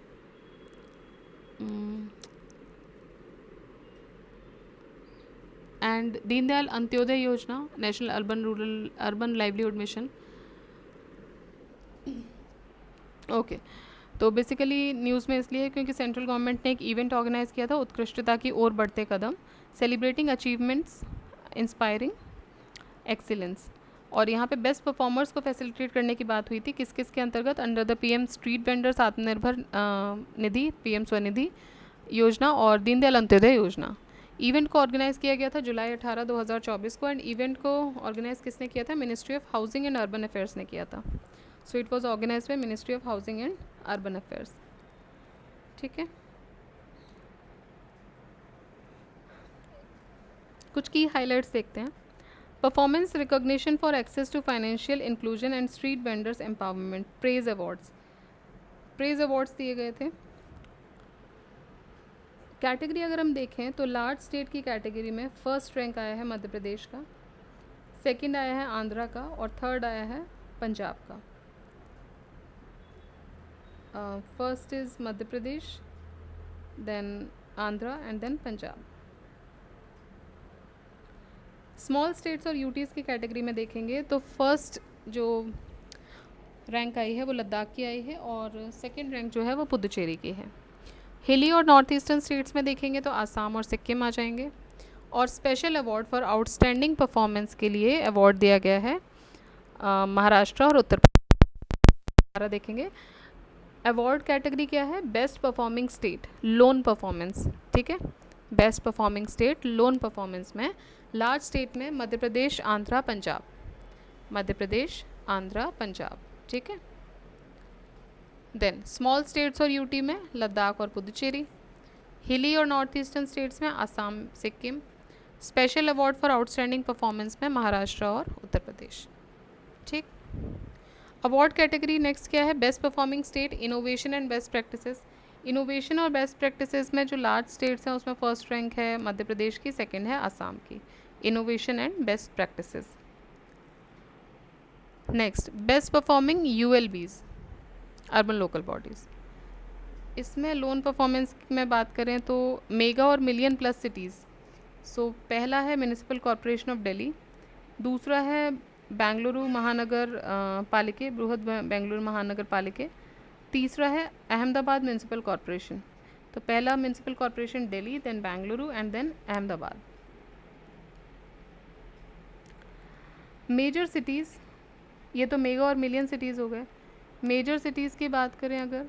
एंड दीनदयाल अंत्योदय योजना, national urban livelihood mission. Okay, तो बेसिकली न्यूज़ में इसलिए क्योंकि सेंट्रल गवर्नमेंट ने एक इवेंट ऑर्गेनाइज किया था, उत्कृष्टता की ओर बढ़ते कदम, सेलिब्रेटिंग अचीवमेंट्स इंस्पायरिंग एक्सीलेंस। और यहाँ पे बेस्ट परफॉर्मर्स को फैसिलिटेट करने की बात हुई थी, किस किस के अंतर्गत? Under the PM street vendors Atmanirbhar Nidhi, PM Svanidhi योजना और दीनदयाल अंत्योदय योजना। इवेंट को ऑर्गेनाइज किया गया था जुलाई 18, 2024 को, एंड इवेंट को ऑर्गेनाइज किसने किया था? Ministry of housing and urban affairs ने किया था। So it was organise by ministry of housing and urban affairs. ठीक है, कुछ की हाईलाइट्स देखते हैं। Performance recognition for access to financial inclusion and street vendors empowerment, praise awards. Praise awards दिए गए थे। कैटेगरी अगर हम देखें तो लार्ज स्टेट की कैटेगरी में फर्स्ट रैंक आया है मध्य प्रदेश का, सेकंड आया है आंध्रा का और थर्ड आया है पंजाब का। First is Madhya Pradesh, then Andhra and then Punjab. Small states और यूटीज़ की कैटेगरी में देखेंगे तो फर्स्ट जो रैंक आई है वो लद्दाख की आई है और सेकंड रैंक जो है वो पुदुचेरी की है। हिली और नॉर्थ ईस्टर्न स्टेट्स में देखेंगे तो आसाम और सिक्किम आ जाएंगे। और special award for outstanding performance के लिए अवार्ड दिया गया है महाराष्ट्र और उत्तर प्रदेश। देखेंगे अवार्ड कैटेगरी क्या है? Best performing state loan performance. ठीक है, best performing state loan performance में लार्ज स्टेट में मध्य प्रदेश, आंध्रा, पंजाब, मध्य प्रदेश, आंध्रा, पंजाब। ठीक है, देन स्मॉल स्टेट्स और यूटी में लद्दाख और पुदुचेरी, हिली और नॉर्थ ईस्टर्न स्टेट्स में Assam, Sikkim, special award for outstanding performance में महाराष्ट्र और उत्तर प्रदेश। ठीक, अवार्ड कैटेगरी नेक्स्ट क्या है? Best performing state, innovation and best practices. Innovation और बेस्ट प्रैक्टिसेस में जो लार्ज स्टेट्स हैं उसमें फर्स्ट रैंक है मध्य प्रदेश की, सेकंड है आसाम की, innovation and best practices. Next best performing ULBs, urban local bodies. इसमें लोन परफॉर्मेंस में बात करें तो मेगा और मिलियन प्लस सिटीज़। सो पहला है म्यूनिसिपल कॉरपोरेशन ऑफ दिल्ली, दूसरा है बेंगलुरु महानगर पालिके, बृहद बेंगलुरु महानगर पालिके, तीसरा है अहमदाबाद म्यूनिसिपल कॉरपोरेशन। तो पहला municipal corporation Delhi, then Bengaluru and then Ahmedabad. Major cities, ये तो मेगा और मिलियन सिटीज़ हो गए। मेजर सिटीज़ की बात करें अगर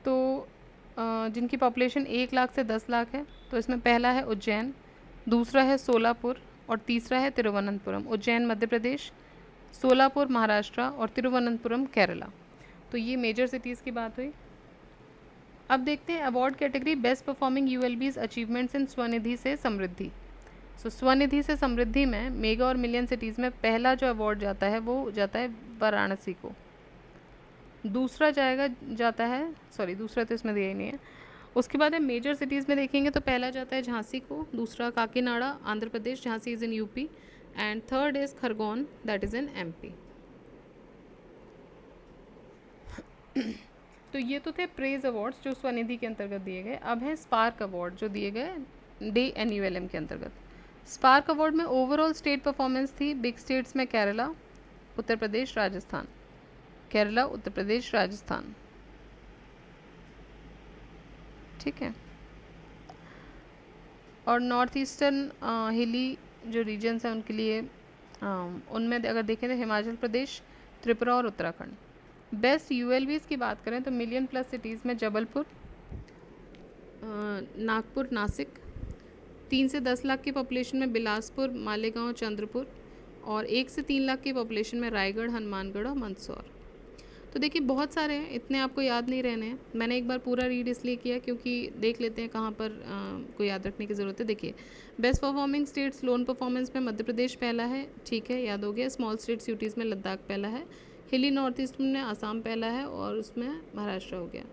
तो जिनकी पॉपुलेशन 1 लाख से 10 लाख है, तो इसमें पहला है उज्जैन, दूसरा है सोलापुर और तीसरा है तिरुवनंतपुरम। उज्जैन मध्य प्रदेश, सोलापुर महाराष्ट्र और तिरुवनंतपुरम केरला। तो ये मेजर सिटीज़ की बात हुई। अब देखते हैं award category best performing ULBs achievements in Svanidhi se समृद्धि। सो स्वनिधि से समृद्धि में मेगा और मिलियन सिटीज़ में पहला जो अवार्ड जाता है वो जाता है वाराणसी को, दूसरा जाता है दूसरा तो इसमें दिया ही नहीं है। उसके बाद है मेजर सिटीज़ में देखेंगे तो पहला जाता है झांसी को, दूसरा Kakinada Andhra Pradesh, Jhansi is in UP, and third is Khargone that is in MP। तो ये तो थे प्रेज अवार्ड्स जो स्वनिधि के अंतर्गत दिए गए। अब है स्पार्क अवार्ड जो दिए गए DNULM के अंतर्गत। स्पार्क अवार्ड में ओवरऑल स्टेट परफॉर्मेंस थी बिग स्टेट्स में केरला, उत्तर प्रदेश, राजस्थान। केरला, उत्तर प्रदेश, राजस्थान। ठीक है। और नॉर्थ ईस्टर्न हिली जो रीजन्स हैं उनके लिए उनमें अगर देखें तो हिमाचल प्रदेश, त्रिपुरा और उत्तराखंड। बेस्ट ULVs की बात करें तो मिलियन प्लस सिटीज़ में जबलपुर, नागपुर, नासिक। 3 से 10 लाख की पॉपुलेशन में बिलासपुर, मालेगांव, चंद्रपुर। और 1 से 3 लाख की पॉपुलेशन में रायगढ़, हनुमानगढ़ और मंदसौर। तो देखिए बहुत सारे हैं, इतने आपको याद नहीं रहने हैं। मैंने एक बार पूरा रीड इसलिए किया क्योंकि देख लेते हैं कहाँ पर कोई याद रखने की ज़रूरत है। देखिए best performing states loan performance में मध्य प्रदेश पहला है, ठीक है, याद हो गया। स्मॉल स्टेट सिटीज़ में लद्दाख पहला है। हिली नॉर्थ ईस्ट में आसाम पहला है और उसमें महाराष्ट्र हो गया।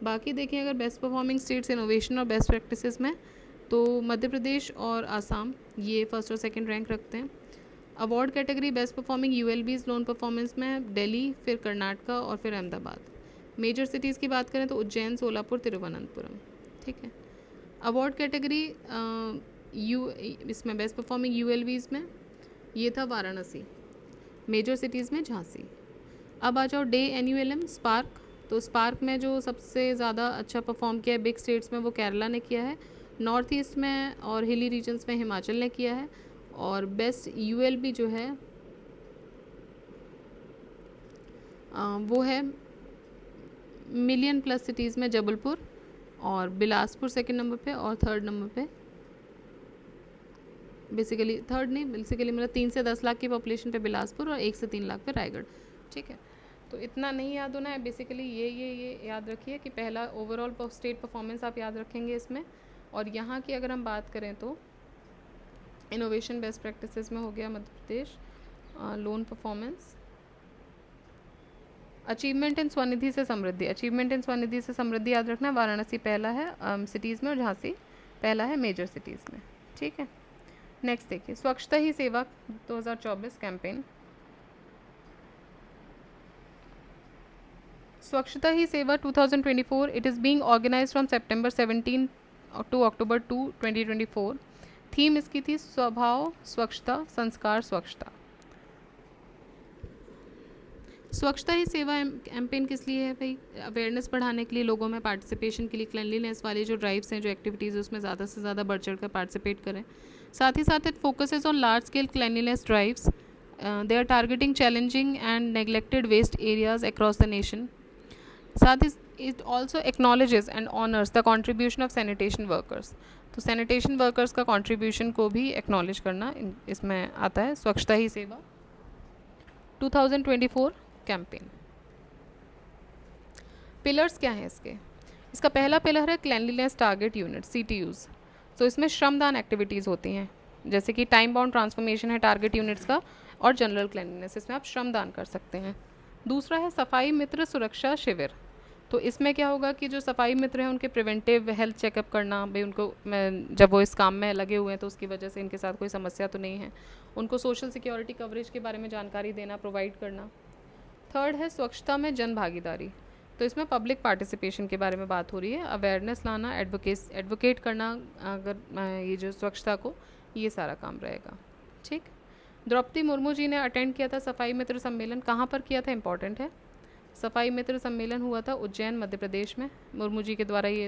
बाकी देखिए अगर बेस्ट परफॉर्मिंग स्टेट्स इनोवेशन और बेस्ट प्रैक्टिसेस में तो मध्य प्रदेश और आसाम ये फर्स्ट और सेकंड रैंक रखते हैं। Award category best performing ULBs loan performance में दिल्ली, फिर कर्नाटका और फिर अहमदाबाद। मेजर सिटीज़ की बात करें तो उज्जैन, सोलापुर, तिरुवनंतपुरम। ठीक है। अवार्ड कैटेगरी इसमें बेस्ट परफॉर्मिंग ULBs में ये था वाराणसी, मेजर सिटीज़ में झांसी। अब आ जाओ DNULM स्पार्क। तो स्पार्क में जो सबसे ज़्यादा अच्छा परफॉर्म किया है बिग स्टेट्स में वो केरला ने किया है, नॉर्थ ईस्ट में और हिली रीजन्स में हिमाचल ने किया है। और बेस्ट ULB जो है वो है मिलियन प्लस सिटीज़ में जबलपुर और बिलासपुर सेकंड नंबर पे और थर्ड नंबर पे बेसिकली थर्ड नहीं बेसिकली मतलब 3 से 10 लाख की पॉपुलेशन पे बिलासपुर और 1 से 3 लाख पे रायगढ़। ठीक है। तो इतना नहीं याद होना है बेसिकली ये याद रखिए कि पहला ओवरऑल स्टेट परफॉर्मेंस आप याद रखेंगे इसमें। और यहाँ की अगर हम बात करें तो इनोवेशन बेस्ट प्रैक्टिसेस में हो गया Madhya Pradesh, loan performance. Achievement in Svanidhi se Samriddhi, achievement in Svanidhi se समृद्धि याद रखना, वाराणसी पहला है सिटीज़ में और झांसी पहला है मेजर सिटीज़ में। ठीक है। नेक्स्ट देखिए स्वच्छता ही सेवा 2024 कैंपेन। स्वच्छता Hi Seva 2024 it is being organised from September 17 to October 2, 2024। Theme इसकी थी स्वभाव स्वच्छता, संस्कार स्वच्छता। स्वच्छता ही सेवा कैंपेन किस लिए है भाई? अवेयरनेस बढ़ाने के लिए, लोगों में पार्टिसिपेशन के लिए, क्लिनलीनेस वाली जो ड्राइव्स हैं, जो एक्टिविटीज़ है उसमें ज़्यादा से ज़्यादा बढ़ चढ़ कर पार्टिसिपेट करें। साथ ही साथ it focuses on large scale cleanliness drives. They are targeting challenging and neglected waste areas across the nation. साथ ही it also acknowledges and honours the contribution of sanitation workers. तो सैनिटेशन वर्कर्स का contribution को भी acknowledge करना इसमें आता है स्वच्छता ही सेवा 2024 कैंपेन। पिलर्स क्या हैं इसके? इसका पहला पिलर है क्लैनलीनेस टारगेट यूनिट CTUs। तो इसमें श्रमदान एक्टिविटीज़ होती हैं, जैसे कि टाइम बाउंड ट्रांसफॉर्मेशन है टारगेट यूनिट्स का और जनरल क्लैनलीनेस, इसमें आप श्रमदान कर सकते हैं। दूसरा है सफाई मित्र सुरक्षा शिविर। तो इसमें क्या होगा कि जो सफाई मित्र हैं उनके प्रिवेंटिव हेल्थ चेकअप करना, भाई उनको जब वो इस काम में लगे हुए हैं तो उसकी वजह से इनके साथ कोई समस्या तो नहीं है, उनको सोशल सिक्योरिटी कवरेज के बारे में जानकारी देना, प्रोवाइड करना। थर्ड है स्वच्छता में जन भागीदारी। तो इसमें पब्लिक पार्टिसिपेशन के बारे में बात हो रही है, अवेयरनेस लाना, एडवोकेट करना, अगर ये जो स्वच्छता को, ये सारा काम रहेगा। ठीक। द्रौपदी मुर्मू जी ने अटेंड किया था सफाई मित्र सम्मेलन। कहाँ पर किया था? इंपॉर्टेंट है। सफाई मित्र सम्मेलन हुआ था उज्जैन मध्य प्रदेश में, मुर्मू जी के द्वारा ये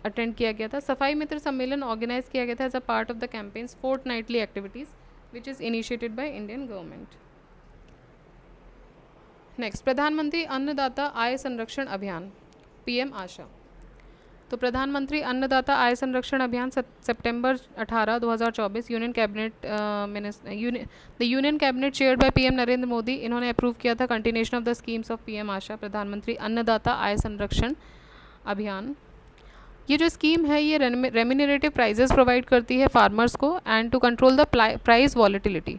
अटेंड किया गया था। सफाई मित्र सम्मेलन ऑर्गेनाइज किया गया था as a part of the campaigns fortnightly activities which is initiated by Indian government. Next Pradhan Mantri Annadata आय संरक्षण अभियान PM आशा। तो प्रधानमंत्री अन्नदाता आय संरक्षण अभियान सितंबर 18, 2024 union cabinet the union cabinet chaired by PM Narendra Modi, इन्होंने अप्रूव किया था continuation of the schemes of PM आशा, प्रधानमंत्री अन्नदाता आय संरक्षण अभियान। ये जो स्कीम है ये रेम्यूनरेटिव प्राइजेस प्रोवाइड करती है फार्मर्स को and to control the price volatility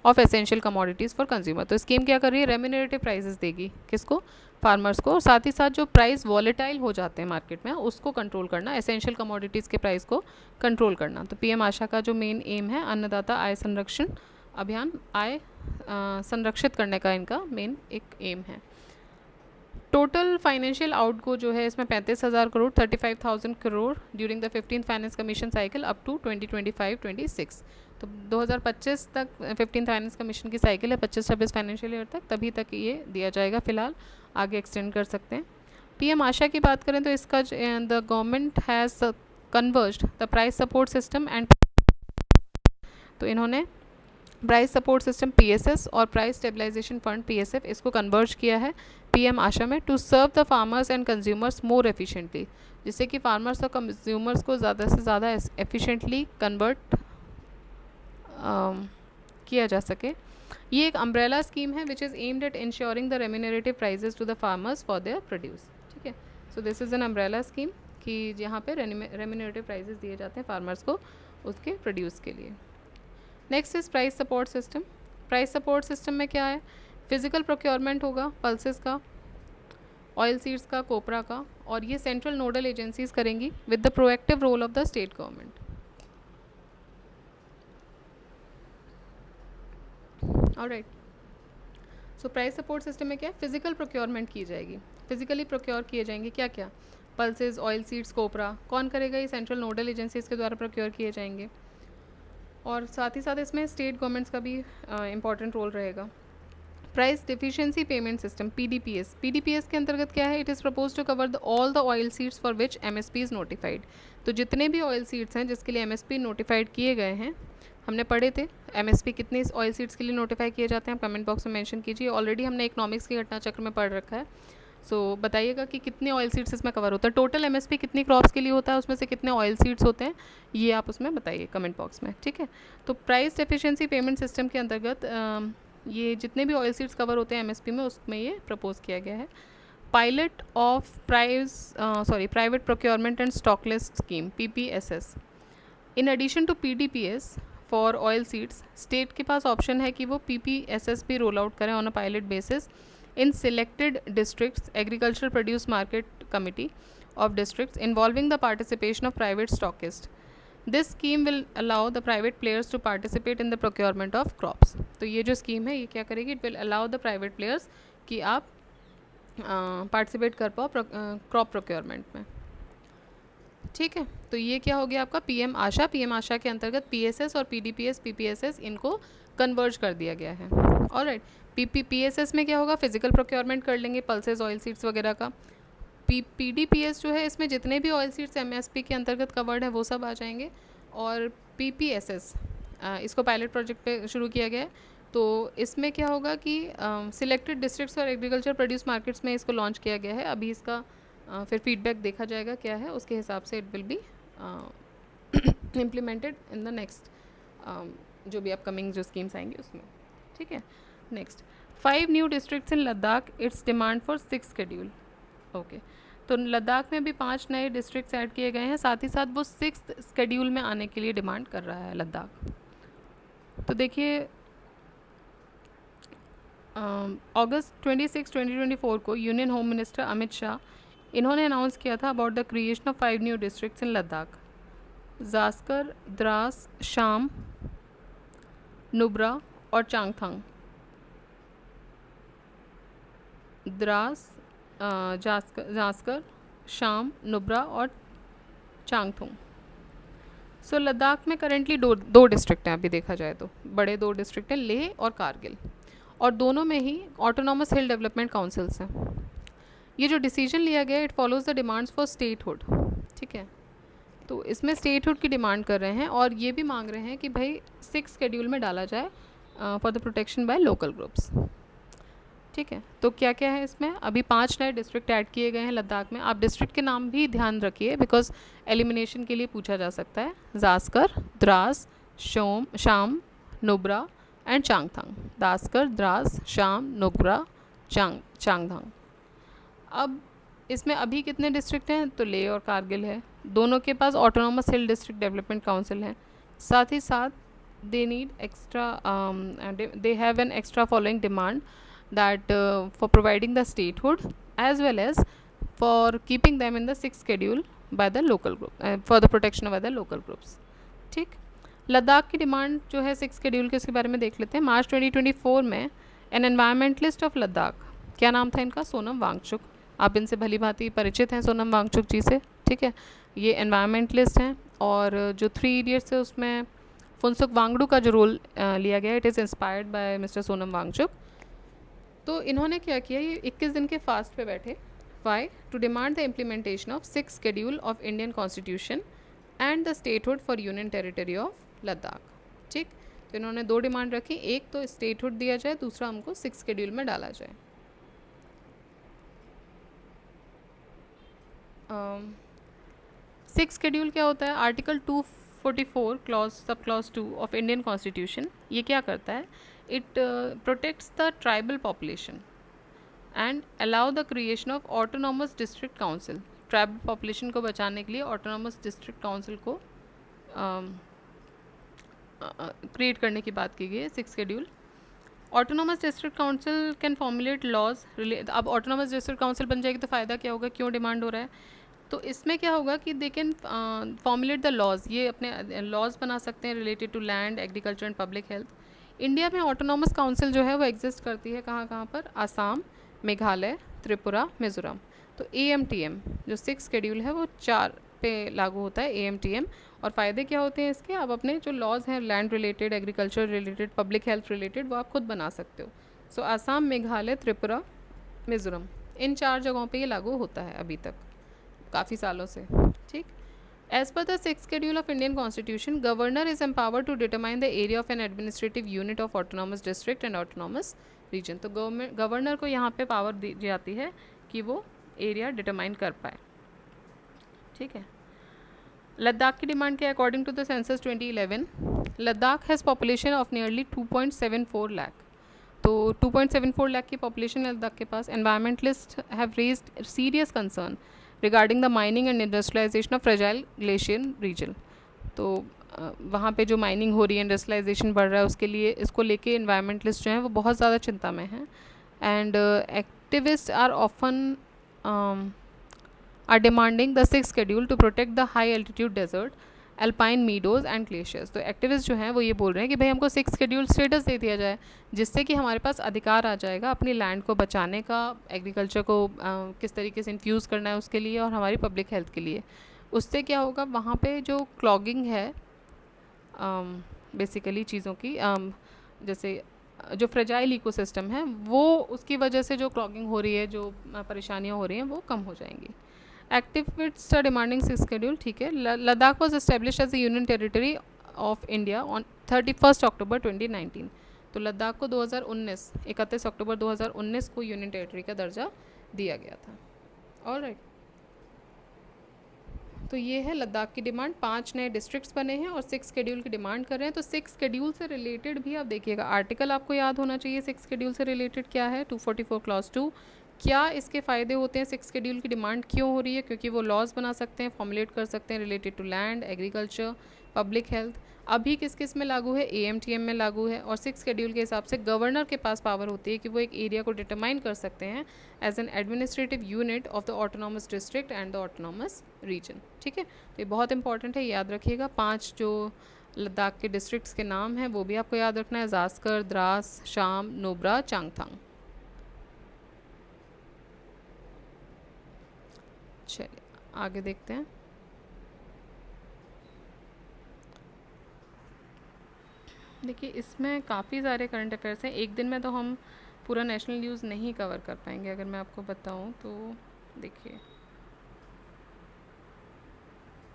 of essential commodities for consumer. तो स्कीम क्या कर रही है? रेम्यूनरेटिव प्राइजेस देगी किसको? फार्मर्स को। और साथ ही साथ जो प्राइस वॉलेटाइल हो जाते हैं मार्केट में उसको कंट्रोल करना, एसेंशियल कमोडिटीज़ के प्राइस को कंट्रोल करना। तो PM आशा का जो मेन एम है अन्नदाता आय संरक्षण अभियान, आय संरक्षित करने का इनका मेन एक एम है। टोटल फाइनेंशियल आउटगो जो है इसमें 35,000 crore 35,000 crore during the 15th finance commission cycle up to 2025-26। तो 2025 तक 15th फाइनेंस कमीशन की साइकिल है, 25-26 फाइनेंशियल ईयर तक, तभी तक ये दिया जाएगा फ़िलहाल, आगे एक्सटेंड कर सकते हैं। पीएम आशा की बात करें तो इसका the government has converged the price support system and, तो इन्होंने प्राइस सपोर्ट सिस्टम पीएसएस और प्राइस स्टेबलाइजेशन फंड पीएसएफ इसको कन्वर्ज किया है पीएम आशा में, to serve the farmers and consumers more efficiently, जिससे कि फार्मर्स और कंज्यूमर्स को ज़्यादा से ज़्यादा एफिशिएंटली कन्वर्ट किया जा सके। ये एक अम्ब्रेला स्कीम है which is aimed at ensuring the remunerative prices to the farmers for their produce. ठीक है, so this is an umbrella scheme कि जहाँ पे रेम्यूनरेटिव प्राइजेस दिए जाते हैं फार्मर्स को उसके प्रोड्यूस के लिए। Next is price support system. Price support system में क्या है, फिजिकल प्रोक्योरमेंट होगा पल्सेस का, ऑयल सीड्स का, कोपरा का, और ये सेंट्रल नोडल एजेंसीज करेंगी with the proactive role of the state government. Alright, so price support system में क्या है, फिजिकल प्रोक्योरमेंट की जाएगी, फिजिकली प्रोक्योर किए जाएंगे क्या क्या, पल्सेस, ऑयल सीड्स, कोपरा, कौन करेगा, ये सेंट्रल नोडल एजेंसीज के द्वारा प्रोक्योर किए जाएंगे। और साथ ही साथ इसमें स्टेट गवर्नमेंट्स का भी इम्पॉर्टेंट रोल रहेगा। Price deficiency payment system PDPS, PDPS के अंतर्गत क्या है, it is propose to cover all the oil seeds for which MSP is notified. तो जितने भी ऑयल सीड्स हैं जिसके लिए एमएसपी नोटिफाइड किए गए हैं, हमने पढ़े थे एमएसपी कितने ऑयल सीड्स के लिए नोटिफाई किए जाते हैं, आप कमेंट बॉक्स में मेंशन कीजिए। ऑलरेडी हमने इकोनॉमिक्स के घटना चक्र में पढ़ रखा है। सो बताइएगा कि कितने ऑयल सीड्स इसमें कवर होता है, टोटल एमएसपी कितनी क्रॉप्स के लिए होता है, उसमें से कितने ऑयल सीड्स होते हैं, ये आप उसमें बताइए कमेंट बॉक्स में। ठीक है, तो प्राइस डेफिशिएंसी पेमेंट सिस्टम के अंतर्गत ये जितने भी ऑयल सीड्स कवर होते हैं एमएसपी में, उसमें ये प्रपोज किया गया है। Pilot of private procurement and stock list scheme PPSS. In addition to PDPS for oilseeds, state के पास ऑप्शन है कि वो पीपीएसएस भी रोल आउट करें on a pilot basis in selected districts, agricultural produce market committee of districts involving the participation of private stockists. This scheme will allow the private players to participate in the procurement of crops. तो ये जो scheme है ये क्या करेगी, it will allow the private players कि आप participate कर पाओ क्रॉप प्रोक्योरमेंट में। ठीक है, तो ये क्या हो गया आपका पीएम आशा। पीएम आशा के अंतर्गत पीएसएस और पीडीपीएस पीपीएसएस इनको कन्वर्ज कर दिया गया है। ऑलराइट, पीपीएसएस में क्या होगा, फिजिकल प्रोक्योरमेंट कर लेंगे पल्सेस, ऑयल सीड्स वगैरह का। पीडीपीएस जो है इसमें जितने भी ऑयल सीड्स एमएसपी के अंतर्गत कवर्ड है वो सब आ जाएंगे। और पीपीएसएस इसको पायलट प्रोजेक्ट पे शुरू किया गया है। तो इसमें क्या होगा कि सिलेक्टेड डिस्ट्रिक्ट्स और एग्रीकल्चर प्रोड्यूस मार्केट्स में इसको लॉन्च किया गया है। अभी इसका फिर फीडबैक देखा जाएगा क्या है, उसके हिसाब से it will be implemented in the next जो भी अपकमिंग जो स्कीम्स आएंगी उसमें। ठीक है, next 5 new districts in Ladakh, it's demand for 6 schedule. Okay, तो लद्दाख में भी 5 नए डिस्ट्रिक्ट्स ऐड किए गए हैं, साथ ही साथ वो 6th शेड्यूल में आने के लिए डिमांड कर रहा है लद्दाख। तो देखिए अगस्त 26, 2024 को union home minister Amit Shah इन्होंने अनाउंस किया था about the creation of 5 new districts in Ladakh, Zanskar, Dras, Sham, Nubra और चांगथंग। द्रास, जास्कर, शाम, नुब्रा और चांगथंग। सो लद्दाख में करेंटली दो डिस्ट्रिक्ट हैं, अभी देखा जाए तो बड़े 2 डिस्ट्रिक्ट हैं, लेह और कारगिल, और दोनों में ही ऑटोनॉमस हिल डेवलपमेंट काउंसिल्स हैं। ये जो डिसीजन लिया गया it follows the demands for statehood. ठीक है, तो इसमें स्टेटहुड की डिमांड कर रहे हैं और ये भी मांग रहे हैं कि भाई 6 शेड्यूल में डाला जाए for the protection by local groups. ठीक है, तो क्या क्या है इसमें, अभी 5 नए डिस्ट्रिक्ट ऐड किए गए हैं लद्दाख में। आप डिस्ट्रिक्ट के नाम भी ध्यान रखिए बिकॉज एलिमिनेशन के लिए पूछा जा सकता है। जास्कर, द्रास, शाम, नुब्रा एंड चांगथंग। जास्कर, द्रास, शाम, नुब्रा, चांगथंग। अब इसमें अभी कितने डिस्ट्रिक्ट हैं, तो लेह और कारगिल है, दोनों के पास autonomous hill district development council है। साथ ही साथ they need extra, they have an extra following demand that for providing the statehood as well as for keeping them in the 6th schedule by the local group, for the protection by the local groups. ठीक, लद्दाख की demand जो है 6th schedule के, इसके बारे में देख लेते हैं। मार्च 2024 में एन एनवायरमेंटलिस्ट ऑफ लद्दाख, क्या नाम था इनका, सोनम वांगचुक, आप इनसे भली भांति परिचित हैं सोनम वांगचुक जी से, ठीक है। ये एनवायरमेंटलिस्ट हैं और जो 3 इडियट्स है उसमें फुनसुक वांगडू का जो रोल लिया गया, it is inspired by mister Sonam Wangchuk. तो इन्होंने क्या किया, ये 21 दिन के फास्ट पे बैठे। Why? To demand the implementation of 6 schedule of Indian constitution and the statehood for union territory of Ladakh, ठीक। तो इन्होंने 2 डिमांड रखी, एक तो स्टेटहुड दिया जाए, दूसरा हमको 6 शेड्यूल में डाला जाए। 6 शेड्यूल क्या होता है? Article 244 clause sub clause 2 of Indian constitution, ये क्या करता है? It protects the tribal population and allow the creation of autonomous district council. Tribal population को बचाने के लिए ऑटोनॉमस डिस्ट्रिक्ट काउंसिल को क्रिएट करने की बात की गई है। 6 schedule. Autonomous district council can formulate laws. अब ऑटोनॉमस डिस्ट्रिक्ट काउंसिल बन जाएगी तो फ़ायदा क्या होगा, क्यों डिमांड हो रहा है? तो इसमें क्या होगा कि they can formulate the laws, ये अपने लॉज बना सकते हैं related to land, agriculture and public health. India में ऑटोनॉमस काउंसिल जो है वो एग्जिस्ट करती है कहाँ कहाँ पर? आसाम, मेघालय, त्रिपुरा, मिज़ोरम। तो AMTM जो 6 शेड्यूल है वो 4 पे लागू होता है, AMTM। और फ़ायदे क्या होते हैं इसके? आप अपने जो लॉज हैं land related, agriculture related, public health related, वो आप खुद बना सकते हो। सो आसाम, मेघालय, त्रिपुरा, मिज़ोरम, इन 4 जगहों पे ये लागू होता है अभी तक, काफ़ी सालों से, ठीक। As per the 6th schedule of Indian constitution, governor is empower to determine the area of an administrative unit of autonomous district and autonomous region. तो गवर्नर को यहाँ पे पावर दी जाती है कि वो एरिया डिटरमाइन कर पाए, ठीक है। लद्दाख की डिमांड क्या है? According to the census 2011, Ladakh has population of nearly 2.74 lakh. तो 2.74 लाख की पॉपुलेशन है लद्दाख के पास। Environmentalists have raised serious concern regarding the mining and industrialisation of fragile glacier region. तो वहाँ पे जो माइनिंग हो रही है, इंडस्ट्रियलाइजेशन बढ़ रहा है, उसके लिए इसको लेके एनवायरमेंटलिस्ट जो हैं वो बहुत ज़्यादा चिंता में हैं। And activist are often are demanding the 6th schedule to protect the high altitude desert, alpine meadows and glaciers. तो एक्टिविस्ट जो हैं वो ये बोल रहे हैं कि भाई हमको 6 शेड्यूल स्टेटस दे दिया जाए, जिससे कि हमारे पास अधिकार आ जाएगा अपनी लैंड को बचाने का, एग्रीकल्चर को किस तरीके से इन्फ्यूज़ करना है उसके लिए, और हमारी पब्लिक हेल्थ के लिए। उससे क्या होगा, वहाँ पे जो क्लॉगिंग है बेसिकली चीज़ों की, जैसे जो फ्रेजाइल इकोसिस्टम है, वो उसकी वजह से जो क्लॉगिंग हो रही है, जो परेशानियाँ हो रही हैं, वो कम हो जाएंगी। एक्टिविस्ट्स आर डिमांडिंग 6 शेड्यूल, ठीक है। Ladakh was establish as a union territory of India on 31 October 2019। तो लद्दाख को 2019 31 अक्टूबर 2019 को यूनियन टेरिटरी का दर्जा दिया गया था। ऑलराइट, तो ये है लद्दाख की डिमांड। 5 नए डिस्ट्रिक्ट्स बने हैं और 6 शेड्यूल की डिमांड कर रहे हैं। तो 6 शेड्यूल से रिलेटेड भी आप देखिएगा, आर्टिकल आपको याद होना चाहिए 6 शेड्यूल से रिलेटेड क्या है। 244 क्लॉज 2, क्या इसके फ़ायदे होते हैं, 6 शेड्यूल की डिमांड क्यों हो रही है? क्योंकि वो लॉज बना सकते हैं, फॉर्मुलेट कर सकते हैं related to land, agriculture, public health. अभी किस किस में लागू है? AMTM में लागू है। और 6 शेड्यूल के हिसाब से गवर्नर के पास पावर होती है कि वो एक एरिया को डिटरमाइन कर सकते हैं as an administrative unit of the autonomous district and the autonomous region, ठीक है। तो ये बहुत इंपॉर्टेंट है, याद रखिएगा। 5 जो लद्दाख के डिस्ट्रिक्ट्स के नाम हैं वो भी आपको याद रखना है, ज़ास्कर, द्रास, शाम, नुब्रा, चांगथांग। चलिए आगे देखते हैं। देखिए इसमें काफ़ी सारे करंट अफेयर्स हैं, एक दिन में तो हम पूरा नेशनल न्यूज़ नहीं कवर कर पाएंगे। अगर मैं आपको बताऊं तो देखिए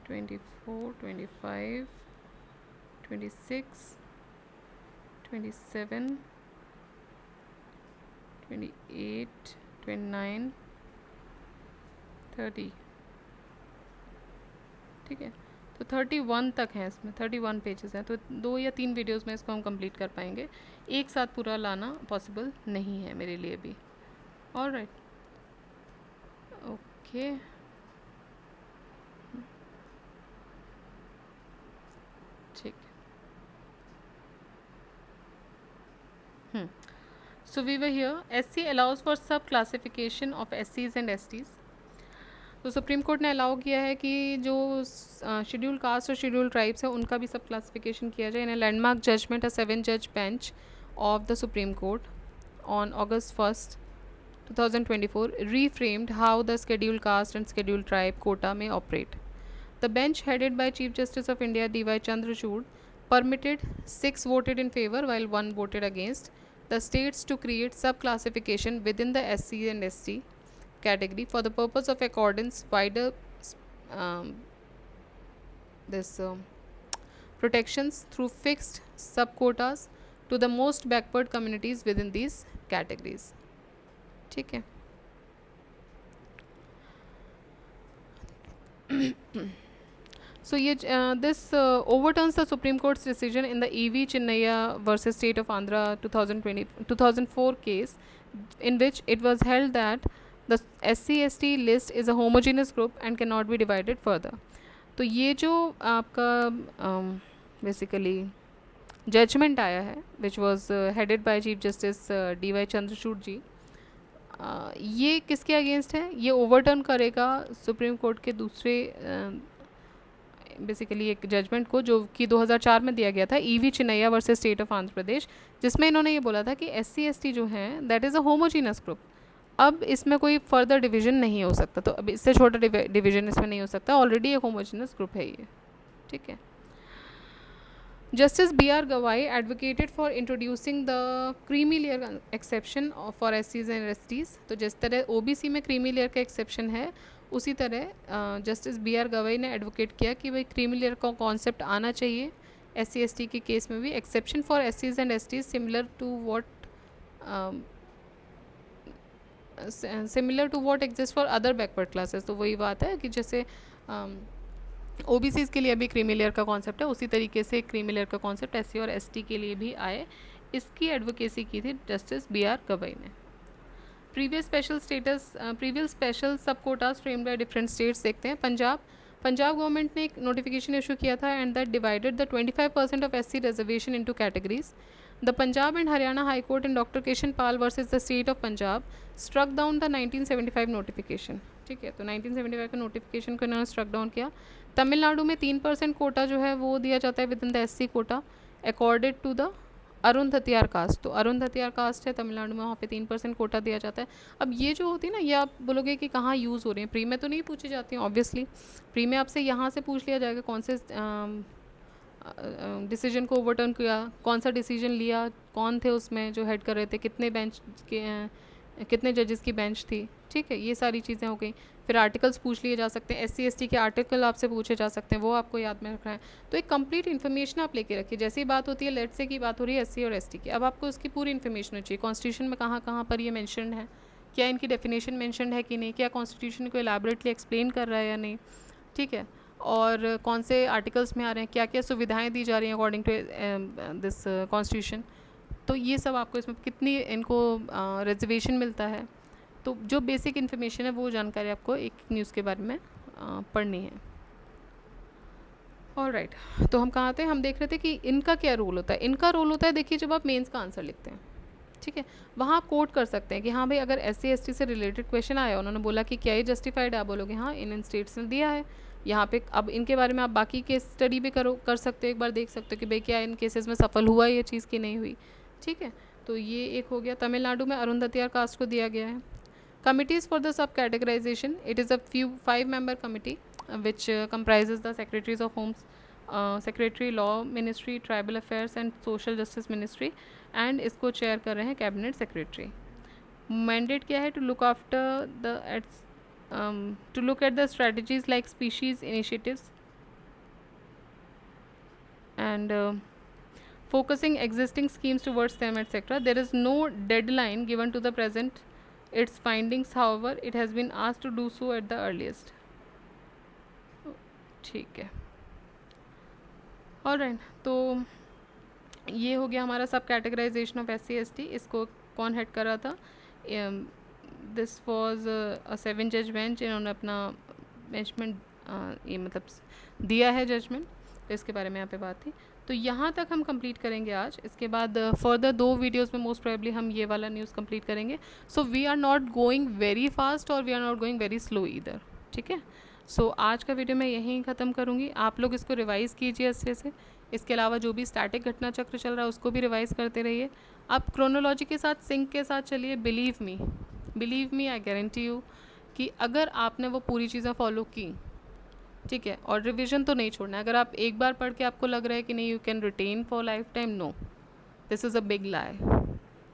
24, 25, 26, 27, 28, 29, 30, ठीक है। तो 31 तक है, इसमें 31 पेजेस हैं। तो 2 या 3 वीडियोस में इसको हम कंप्लीट कर पाएंगे, एक साथ पूरा लाना पॉसिबल नहीं है मेरे लिए भी। ऑलराइट, ओके, ठीक। So we were here, SC allows for sub classification of SCs and STs। तो सुप्रीम कोर्ट ने अलाउ किया है कि जो शेड्यूल कास्ट और शेड्यूल ट्राइब्स हैं उनका भी सब क्लासिफिकेशन किया जाए। इन ए लैंडमार्क जजमेंट, अ 7 जज bench of the supreme court on August 1st 2024 reframed how the scheduled caste and scheduled tribe quota may operate. The bench, headed by Chief Justice of India D.Y. Chandrachud, permitted 6 voted in favor while 1 voted against the states to create sub-classification within the SC and ST category for the purpose of accordance wider um, this protections through fixed sub-quotas to the most backward communities within these categories. ठीक है. So this overturns the Supreme Court's decision in the E.V. Chinnaya versus State of Andhra 2004 case, in which it was held that the SC/ST list is a homogeneous group and cannot be divided further. तो ये जो आपका basically judgement आया है, which was headed by chief justice D.Y. Chandrachud ji, ये किसके against है? ये ओवरटर्न करेगा सुप्रीम कोर्ट के दूसरे बेसिकली एक जजमेंट को जो कि 2004 में दिया गया था, E.V. Chinnaiah versus state of Andhra Pradesh, जिसमें इन्होंने ये बोला था कि SC/ST जो हैं that is a homogeneous group. अब इसमें कोई फर्दर डिवीजन नहीं हो सकता, तो अब इससे छोटा डिवीजन इसमें नहीं हो सकता, ऑलरेडी एक होमोजीनस ग्रुप है ये. ठीक है. Justice B.R. Gawai advocated for introducing the creamy layer exception for SCs and STs. तो जिस तरह OBC में creamy layer का exception है, उसी तरह जस्टिस B.R. गवाई ने एडवोकेट किया कि भाई क्रीमी लेयर का कॉन्सेप्ट आना चाहिए SC/ST के केस में भी. Exception for SCs and STs similar to what exist for other backward classes. तो वही बात है कि जैसे OBCs के लिए अभी क्रीमी लेयर का कॉन्सेप्ट है, उसी तरीके से क्रीमी लेयर का कॉन्सेप्ट SC और ST के लिए भी आए. इसकी एडवोकेसी की थी जस्टिस B.R. गवाई ने. प्रीवियस स्पेशल सब quotas framed by different states देखते हैं. पंजाब गवर्नमेंट ने एक नोटिफिकेशन इशू किया था and that divided the 25% of SC reservation into categories. The Punjab and Haryana high court in doctor Kishan Pal versus the state of Punjab struck down the 1975 notification. ठीक है, तो 1975 के नोटिफिकेशन को इन्होंने स्ट्रक डाउन किया. तमिलनाडु में 3% कोटा जो है वो दिया जाता है within the SC quota accorded to the Arundhatiyar caste. तो अरुंधतियार कास्ट है तमिलनाडु में, वहाँ पे 3% कोटा दिया जाता है. अब ये जो होती है ना, ये आप बोलोगे कि कहाँ यूज़ हो रही हैं, प्री में तो नहीं पूछी जाती हैं ऑब्वियसली. प्री में आपसे यहाँ से पूछ लिया जाएगा कौन से डिसीजन को ओवरटर्न किया, कौन सा डिसीजन लिया, कौन थे उसमें जो हेड कर रहे थे, कितने जजेस की बेंच थी. ठीक है, ये सारी चीज़ें हो गई. फिर आर्टिकल्स पूछ लिए जा सकते हैं, SC/ST के आर्टिकल आपसे पूछे जा सकते हैं, वो आपको याद में रखना है. तो एक कंप्लीट इन्फॉर्मेशन आप लेके रखिए. जैसी बात होती है लेट्स से की बात हो रही है SC और ST की, अब आपको उसकी पूरी इन्फॉर्मेशन होनी चाहिए. कॉन्स्टिट्यूशन में कहाँ कहाँ पर ये मैंशन है, क्या इनकी डेफिनेशन मैंशन है कि नहीं, क्या कॉन्स्टिट्यूशन को एलैबोरेटली एक्सप्लेन कर रहा है या नहीं. ठीक है, और कौन से आर्टिकल्स में आ रहे हैं, क्या क्या सुविधाएँ दी जा रही हैं अकॉर्डिंग टू दिस कॉन्स्टिट्यूशन. तो ये सब आपको इसमें कितनी इनको रिजर्वेशन मिलता है, तो जो बेसिक इन्फॉर्मेशन है वो जानकारी आपको एक न्यूज़ के बारे में पढ़नी है. ऑलराइट, तो हम कहाँ आते हैं, हम देख रहे थे कि इनका क्या रोल होता है. इनका रोल होता है, देखिए जब आप मेंस का आंसर लिखते हैं, ठीक है, वहाँ आप कोट कर सकते हैं कि हाँ भाई अगर SC/ST से रिलेटेड क्वेश्चन आया, उन्होंने बोला कि क्या ये जस्टिफाइड है, आप बोलोगे हाँ इन स्टेट्स ने दिया है यहाँ पे. अब इनके बारे में आप बाकी केस स्टडी भी कर सकते हो, एक बार देख सकते हो कि भाई क्या इन केसेस में सफल हुआ ये चीज़ की नहीं हुई. ठीक है, तो ये एक हो गया. तमिलनाडु में अरुंधतियार कास्ट को दिया गया है. Committees for the sub-categorization, it is a 5-member committee which comprises the Secretaries of Homes, Secretary Law Ministry, Tribal Affairs and Social Justice Ministry, and इसको चेयर कर रहे हैं कैबिनेट सेक्रेटरी. मैंडेट क्या है? to look at the strategies like species initiatives and focusing existing schemes towards them, etc. There is no deadline given to the present its findings, however it has been asked to do so at the earliest. ठीक है, alright. तो ये हो गया हमारा सब categorisation of SC/ST. इसको कौन हेड कर रहा था? दिस वाज अ 7 जज बेंच. इन्होंने अपना बेंचमेंट ये मतलब दिया है जजमेंट, तो इसके बारे में यहाँ पे बात थी. तो यहाँ तक हम कंप्लीट करेंगे आज. इसके बाद फर्दर 2 वीडियोस में मोस्ट प्रोबेबली हम ये वाला न्यूज़ कंप्लीट करेंगे. So we are not going very fast और we are not going very slow either. ठीक है, सो आज का वीडियो मैं यहीं ख़त्म करूँगी. आप लोग इसको रिवाइज़ कीजिए अच्छे से. इसके अलावा जो भी स्टैटिक घटना चक्र चल रहा है उसको भी रिवाइज़ करते रहिए. आप क्रोनोलॉजी के साथ, सिंक के साथ चलिए. Believe me, believe me, I guarantee you कि अगर आपने वो पूरी चीज़ें फॉलो की, ठीक है, और रिविजन तो नहीं छोड़ना है। अगर आप एक बार पढ़ के आपको लग रहा है कि नहीं you can retain for life time, no, this is a big lie.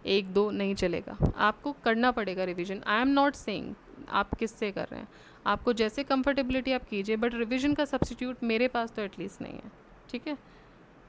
एक दो नहीं चलेगा, आपको करना पड़ेगा revision. I am not saying आप किससे कर रहे हैं, आपको जैसे कंफर्टेबिलिटी आप कीजिए, बट रिविजन का सब्सटीट्यूट मेरे पास तो एटलीस्ट नहीं है, ठीक है,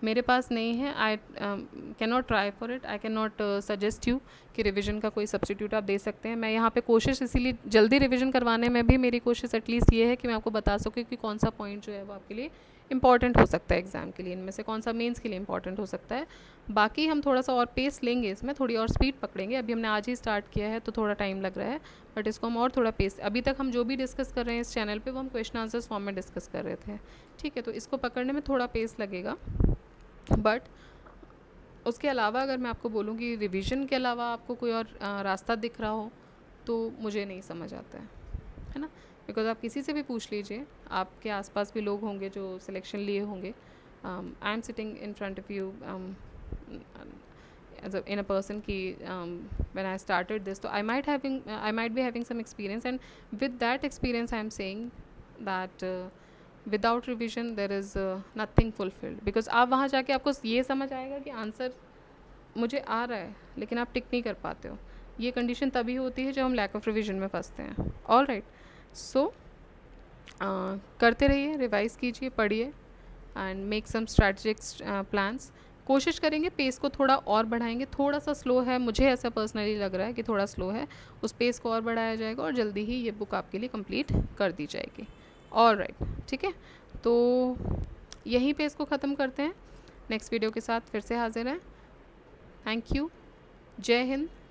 मेरे पास नहीं है। I can not try for it, I can not suggest you कि रिवीजन का कोई सब्सटीट्यूट आप दे सकते हैं। मैं यहाँ पे कोशिश इसीलिए जल्दी रिवीजन करवाने में भी मेरी कोशिश एटलीस्ट ये है कि मैं आपको बता सकूँ कि कौन सा पॉइंट जो है वो आपके लिए इंपॉर्टेंट हो सकता है एग्ज़ाम के लिए, इनमें से कौन सा मेंस के लिए इंपॉर्टेंट हो सकता है। बाकी हम थोड़ा सा और पेस लेंगे इसमें, थोड़ी और स्पीड पकड़ेंगे। अभी हमने आज ही स्टार्ट किया है तो थोड़ा टाइम लग रहा है, बट इसको हम और थोड़ा पेस, अभी तक हम जो भी डिस्कस कर रहे हैं इस चैनल पे वो हम क्वेश्चन आंसर्स फॉर्म में डिस्कस कर रहे थे, ठीक है, तो इसको पकड़ने में थोड़ा पेस लगेगा। बट उसके अलावा अगर मैं आपको बोलूँ कि रिवीजन के अलावा आपको कोई और रास्ता दिख रहा हो तो मुझे नहीं समझ आता है ना, बिकॉज आप किसी से भी पूछ लीजिए, आपके आसपास भी लोग होंगे जो सिलेक्शन लिए होंगे। I am sitting in front of you in a person ki when I started this, so I might be having some experience, and with that experience I am saying that without revision there is nothing fulfilled, because आप वहाँ जाके आपको ये समझ आएगा कि answer मुझे आ रहा है लेकिन आप टिक नहीं कर पाते हो। ये कंडीशन तभी होती है जब हम लैक ऑफ रिविजन में फंसते हैं। ऑल राइट, सो करते रहिए, रिवाइज कीजिए, पढ़िए and make some strategic plans. कोशिश करेंगे पेस को थोड़ा और बढ़ाएंगे, थोड़ा सा स्लो है, मुझे ऐसा पर्सनली लग रहा है कि थोड़ा स्लो है, उस पेस को और बढ़ाया जाएगा और जल्दी ही ये बुक आपके लिए कंप्लीट कर दी जाएगी। ऑल राइट, ठीक है, तो यहीं पे इसको ख़त्म करते हैं, नेक्स्ट वीडियो के साथ फिर से हाजिर हैं। थैंक यू, जय हिंद,